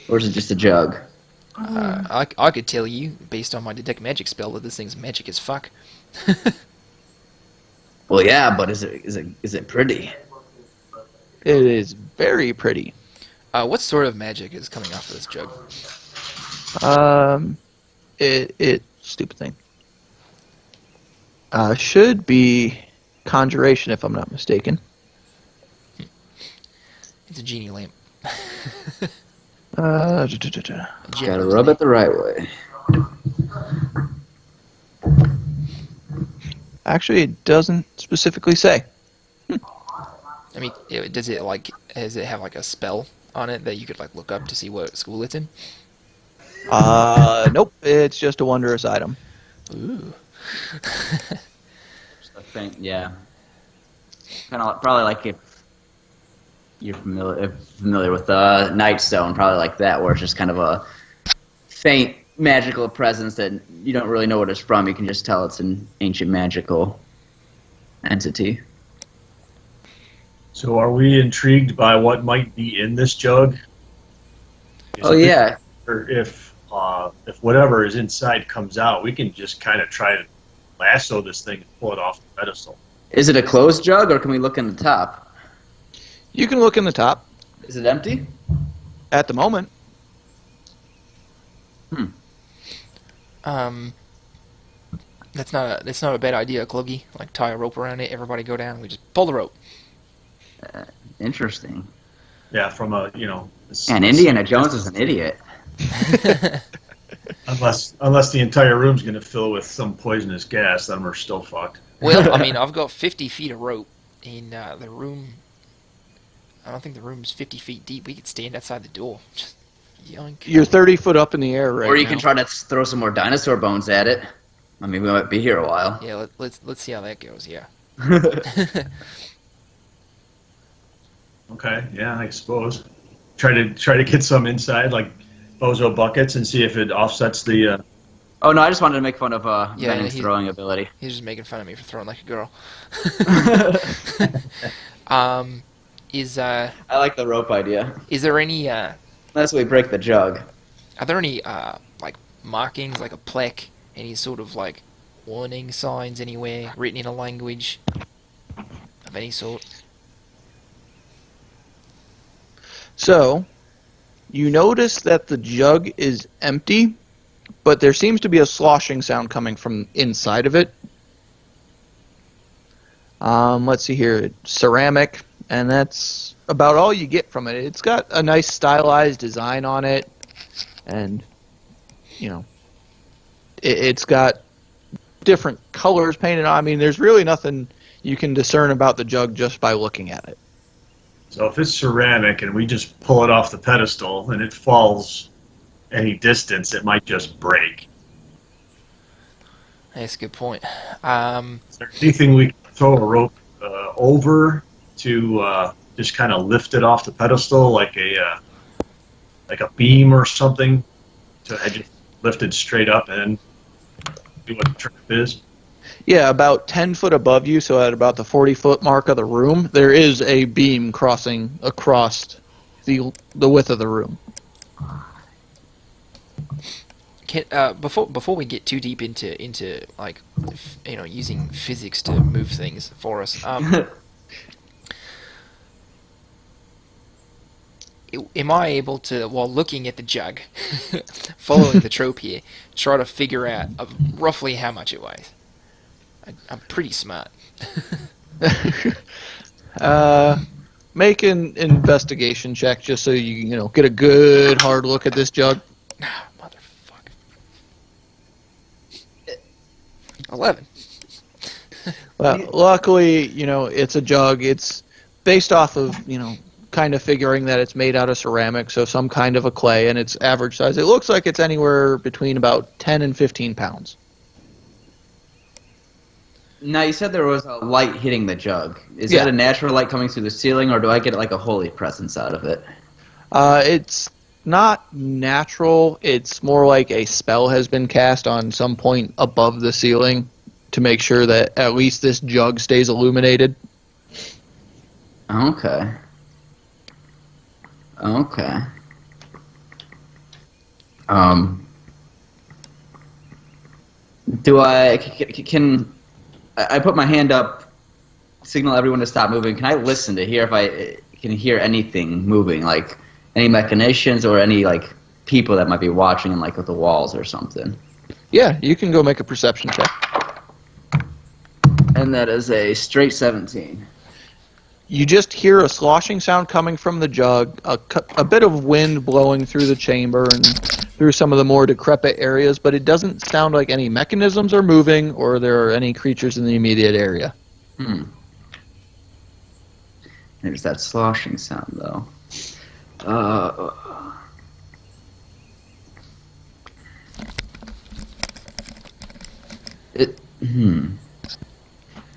or is it just a jug? I could tell you, based on my detect magic spell, that this thing's magic as fuck. Well, yeah, but is it pretty? It is very pretty. What sort of magic is coming off of this jug? Stupid thing. Should be conjuration, if I'm not mistaken. It's a genie lamp. Gotta rub it the right way. Actually, it doesn't specifically say. I mean, does it have like a spell on it that you could like look up to see what school it's in? Nope. It's just a wondrous item. Ooh. I think, yeah. Kind of probably like if you're familiar with Nightstone, probably like that, where it's just kind of a faint magical presence that you don't really know what it's from. You can just tell it's an ancient magical entity. So are we intrigued by what might be in this jug? Oh yeah. Or if whatever is inside comes out, we can just kind of try to lasso this thing and pull it off the pedestal. Is it a closed jug, or can we look in the top? You can look in the top Is it empty? at the moment. That's not a bad idea, Cloggy. Like tie a rope around it, everybody go down, we just pull the rope. Interesting. Yeah, from a And Indiana Jones is an idiot. unless the entire room's going to fill with some poisonous gas, then we're still fucked. Well, I mean, I've got 50 feet of rope in the room. I don't think the room's 50 feet deep. We could stand outside the door. Just yoink. You're 30 foot up in the air right now. Or you can try to throw some more dinosaur bones at it. I mean, we might be here a while. Yeah, let's see how that goes. Yeah. Okay, yeah, I suppose. Try to get some inside, like bozo buckets, and see if it offsets the. Oh no, I just wanted to make fun of Yeah, Benny's throwing ability. He's just making fun of me for throwing like a girl. I like the rope idea. Is there any Unless we break the jug. are there any like markings, like a plaque, any sort of like warning signs anywhere written in a language of any sort? So, you notice that the jug is empty, but there seems to be a sloshing sound coming from inside of it. Let's see here. Ceramic, and that's about all you get from it. It's got a nice stylized design on it, and, it's got different colors painted on. I mean, there's really nothing you can discern about the jug just by looking at it. So if it's ceramic and we just pull it off the pedestal and it falls any distance, it might just break. That's a good point. Is there anything we can throw a rope over to just kind of lift it off the pedestal, like a beam or something, to have it lifted straight up and do what the trip is? Yeah, about 10 foot above you, so at about the 40-foot mark of the room, there is a beam crossing across the width of the room. Before we get too deep into like using physics to move things for us, am I able to, while looking at the jug, following the trope here, try to figure out roughly how much it weighs? I'm pretty smart. Make an investigation check just so you get a good hard look at this jug. Motherfucker. 11. Well, luckily, it's a jug. It's based off of, kind of figuring that it's made out of ceramic, so some kind of a clay, and its average size. It looks like it's anywhere between about 10 and 15 pounds. Now, you said there was a light hitting the jug. Is that a natural light coming through the ceiling, or do I get like a holy presence out of it? It's not natural. It's more like a spell has been cast on some point above the ceiling to make sure that at least this jug stays illuminated. Okay. Do can I put my hand up, signal everyone to stop moving? Can I listen to hear if I can hear anything moving, like any machinations or any like people that might be watching in like with the walls or something? Yeah, you can go make a perception check. And that is a straight 17. You just hear a sloshing sound coming from the jug, a bit of wind blowing through the chamber and through some of the more decrepit areas, but it doesn't sound like any mechanisms are moving or there are any creatures in the immediate area. There's that sloshing sound, though.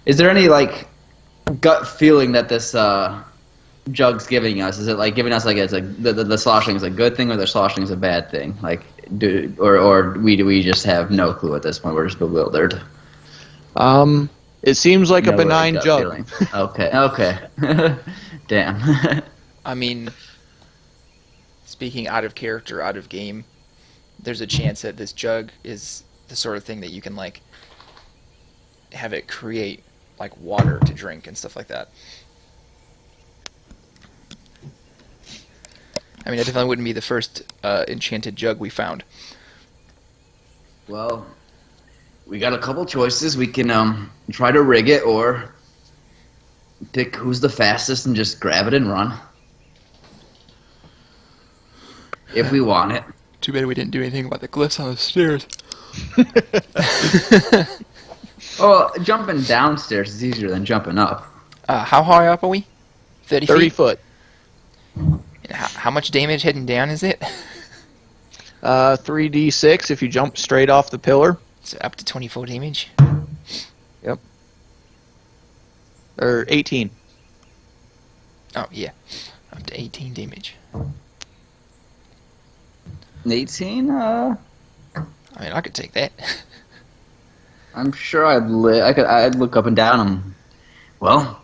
Is there any, like, gut feeling that this jug's giving us? Is it like giving us like the sloshing is a good thing or the sloshing is a bad thing? Like, do we just have no clue at this point? We're just bewildered. It seems like a benign jug. Okay. Damn. I mean, speaking out of character, out of game, there's a chance that this jug is the sort of thing that you can like have it create like water to drink and stuff like that. I mean, it definitely wouldn't be the first enchanted jug we found. Well, we got a couple choices. We can try to rig it or pick who's the fastest and just grab it and run. If we want it. Too bad we didn't do anything about the glyphs on the stairs. Oh, jumping downstairs is easier than jumping up. How high up are we? 30 30 feet? foot. And how much damage heading down is it? 3d6 if you jump straight off the pillar. So up to 24 damage. Yep. Or 18. Oh, yeah. Up to 18 damage. 18? I mean, I could take that. I'm sure I'd I'd look up and down and, well,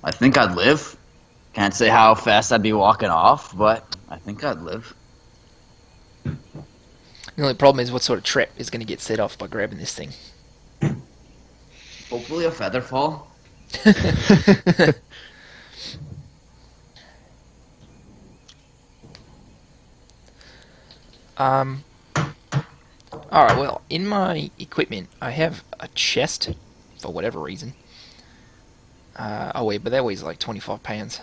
I think I'd live. Can't say how fast I'd be walking off, but I think I'd live. The only problem is what sort of trap is going to get set off by grabbing this thing. Hopefully a feather fall. Alright, well, in my equipment, I have a chest, for whatever reason. Oh wait, but that weighs like 25 pounds.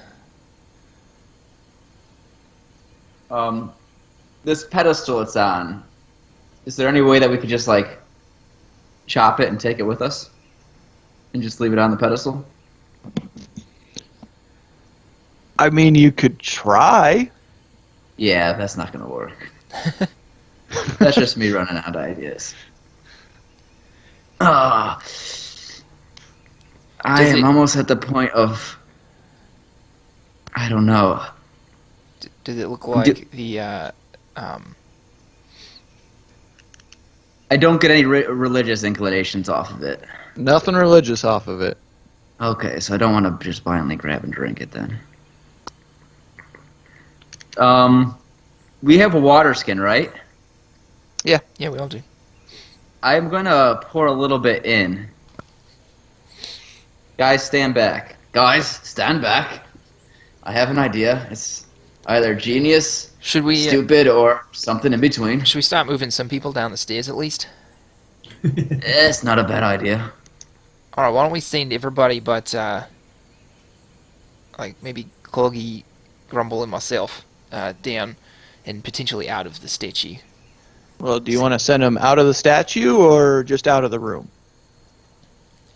This pedestal it's on, is there any way that we could just, like, chop it and take it with us? And just leave it on the pedestal? I mean, you could try. Yeah, that's not gonna work. That's just me running out of ideas. I am almost at the point of... I don't know. Does it look like the... I don't get any religious inclinations off of it. Nothing religious off of it. Okay, so I don't want to just blindly grab and drink it then. We have a water skin, right? Yeah, we all do. I'm gonna pour a little bit in. Guys, stand back. Guys, stand back. I have an idea. It's either genius, Should we stupid, or something in between. should we start moving some people down the stairs at least? It's not a bad idea. All right, why don't we send everybody but like maybe Cloggy, Grumble, and myself down and potentially out of the statue. Well, do you want to send him out of the statue or just out of the room?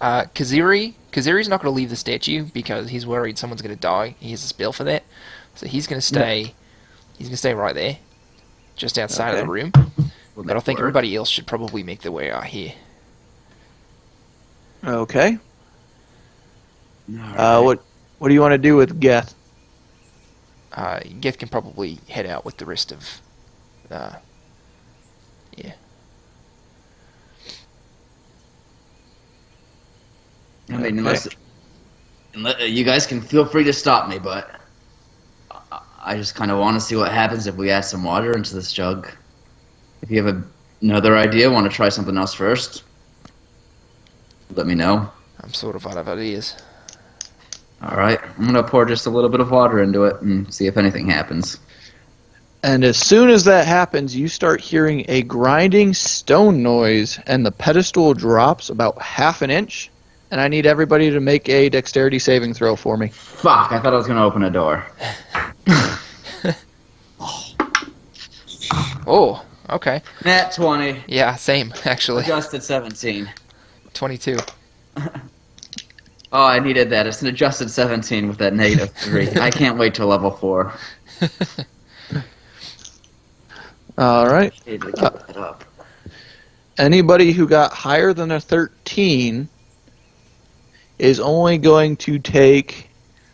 Kaziri's not going to leave the statue because he's worried someone's going to die. He has a spell for that, so he's going to stay. Yeah. He's going to stay right there, just outside of the room. Will But I that think work? everybody else should probably make their way out here. Okay. Alright. What do you want to do with Geth? Geth can probably head out with the rest of. Yeah. I mean, unless you guys can feel free to stop me, but I just kind of want to see what happens if we add some water into this jug. If you have another idea, want to try something else first, let me know. I'm sort of out of ideas. All right, I'm gonna pour just a little bit of water into it and see if anything happens. And as soon as that happens, you start hearing a grinding stone noise, and the pedestal drops about half an inch. And I need everybody to make a dexterity saving throw for me. Fuck! I thought I was gonna open a door. Oh, okay. Nat 20, Yeah, same actually. adjusted 17. 22. Oh, I needed that. It's an adjusted 17 with that negative 3. I can't wait till level 4. All right. Need to get that up. Anybody who got higher than a 13 is only going to take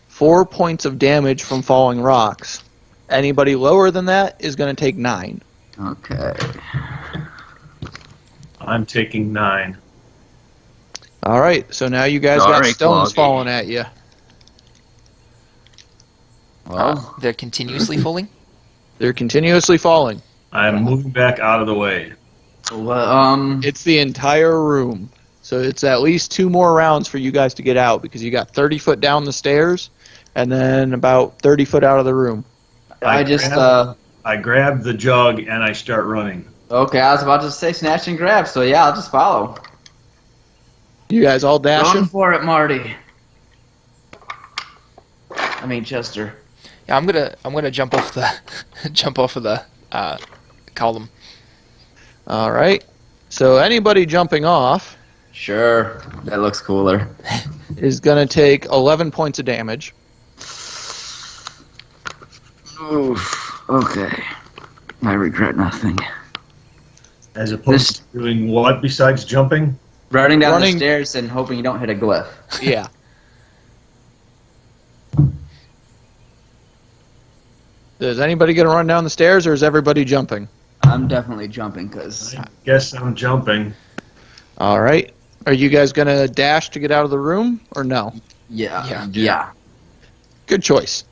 4 points of damage from falling rocks. Anybody lower than that is going to take 9. Okay. I'm taking 9. All right, so now you guys Sorry, got stones Cloggy. falling at you. Well, They're continuously falling? They're continuously falling. I'm moving back out of the way. It's the entire room. So it's at least 2 more rounds for you guys to get out because you got 30 foot down the stairs and then about 30 foot out of the room. I just, I grab the jug and I start running. okay, I was about to say snatch and grab, so yeah, I'll just follow. You guys all Going dashing? for it, Marty. I mean, Chester. Yeah, I'm gonna jump off the jump off of the column. All right. So anybody jumping off Sure, that looks cooler. is going to take 11 points of damage. Oof. Okay. I regret nothing. As opposed to doing what besides jumping? Running down Running- the stairs and hoping you don't hit a glyph. Yeah. Is anybody going to run down the stairs or is everybody jumping? I'm definitely jumping because I guess I'm jumping. All right. Are you guys going to dash to get out of the room or no? yeah. Good choice.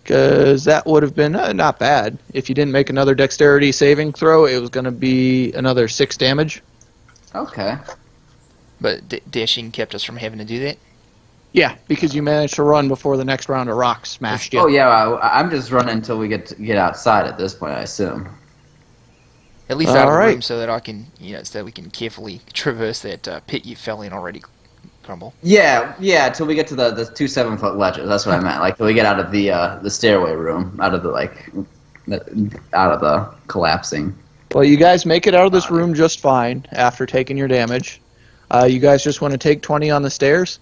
Because that would have been not bad. If you didn't make another dexterity saving throw, it was going to be another 6 damage. Okay. But dashing kept us from having to do that. Yeah, because you managed to run before the next round of rocks smashed you. Oh yeah, I'm just running until we get outside at this point, I assume. At least out of the Alright. room so that I can, so that we can carefully traverse that pit you fell in already, Grumble. Yeah, until we get to the 2 7-foot ledges. That's what I meant. Like till we get out of the stairway room, out of the collapsing. Well, you guys make it out of this room just fine after taking your damage. You guys just want to take 20 on the stairs?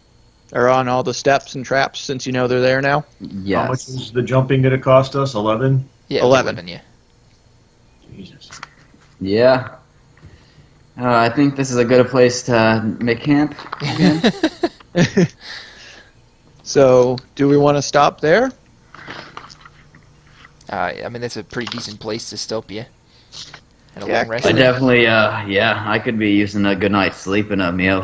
Or on all the steps and traps since you know they're there now? Yes. How much is the jumping going to cost us? 11? Yeah, 11. yeah. Jesus. Yeah. I think this is a good place to make camp again. So, do we want to stop there? I mean, that's a pretty decent place to stop you. And a Yeah, long rest. I definitely, I could be using a good night's sleep and a meal.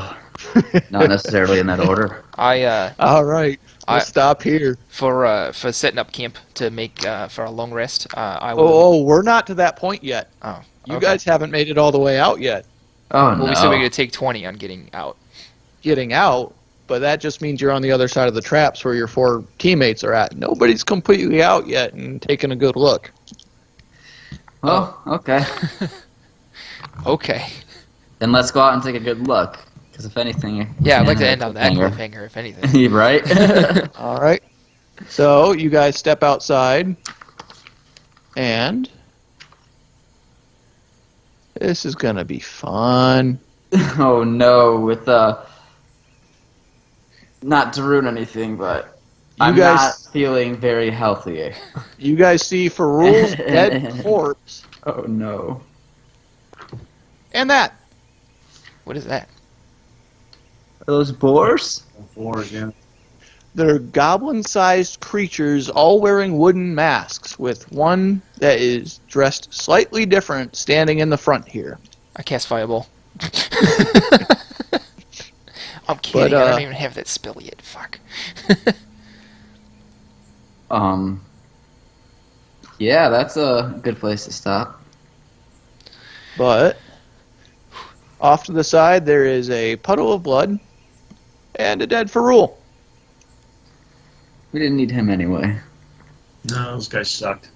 Not necessarily in that order. All right. We'll stop here. For setting up camp to make for a long rest, I will. Oh, we're not to that point yet. Oh. You Okay. guys haven't made it all the way out yet. Oh Well, no. we said we're going to take 20 on getting out. Getting out, but that just means you're on the other side of the traps where your 4 teammates are at. Nobody's completely out yet and taking a good look. Well, okay. Okay. Then let's go out and take a good look. Because if anything, Yeah, I'd like to end on that cliffhanger, if anything. You're right. All right. So you guys step outside, and this is gonna be fun. Oh no, with not to ruin anything, but You I'm guys- not feeling very healthy. You guys see Ferrul's dead corpse, Oh no. and that. What is that? Are those boars? Fours, yeah. They're goblin-sized creatures, all wearing wooden masks, with one that is dressed slightly different, standing in the front here. I cast Fireball. I'm kidding. I don't even have that spell yet. Fuck. Yeah, that's a good place to stop. But off to the side, there is a puddle of blood and a dead Ferrul. We didn't need him anyway. No, those guys sucked.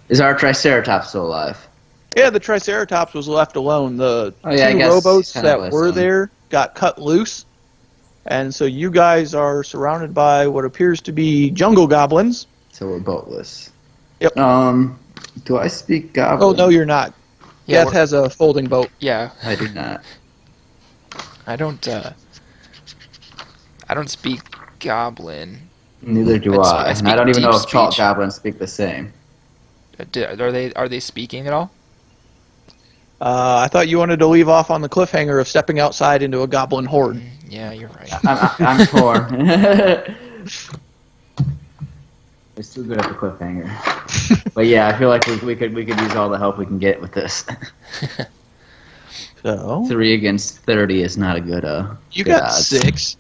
Is our Triceratops still alive? Yeah, the Triceratops was left alone. The Oh, yeah, I two guess rowboats kinda what that I were saw. there got cut loose. And so you guys are surrounded by what appears to be jungle goblins. So we're boatless. Yep. Do I speak Goblin? Oh, no, you're not. Yeah, Death has a folding boat. yeah. I do not. I don't speak Goblin. Neither do I I. And speak I don't even know if deep Chalk speech. Goblins speak the same. Are they speaking at all? I thought you wanted to leave off on the cliffhanger of stepping outside into a goblin horde. Yeah, you're right. I'm torn. We're still good at the cliffhanger. But yeah, I feel like we could use all the help we can get with this. So 3 against 30 is not a good you good got odds. 6.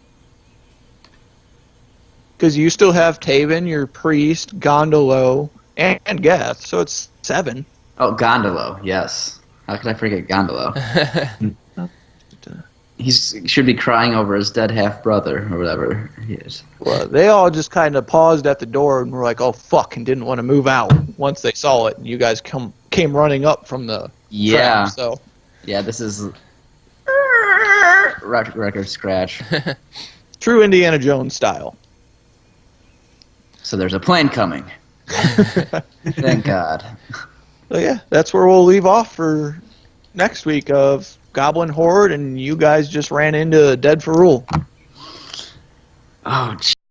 Because you still have Taven, your priest, Gondolo, and Geth, so it's 7. Oh, Gondolo, yes. How could I forget Gondolo? He should be crying over his dead half brother or whatever he is. Well, they all just kind of paused at the door and were like, "Oh fuck," and didn't want to move out once they saw it. And you guys came running up from the Yeah, trap, so yeah. This is record scratch. true Indiana Jones style. So there's a plane coming. Thank God. So yeah, that's where we'll leave off for next week of Goblin Horde, and you guys just ran into Dead Ferrul. Oh,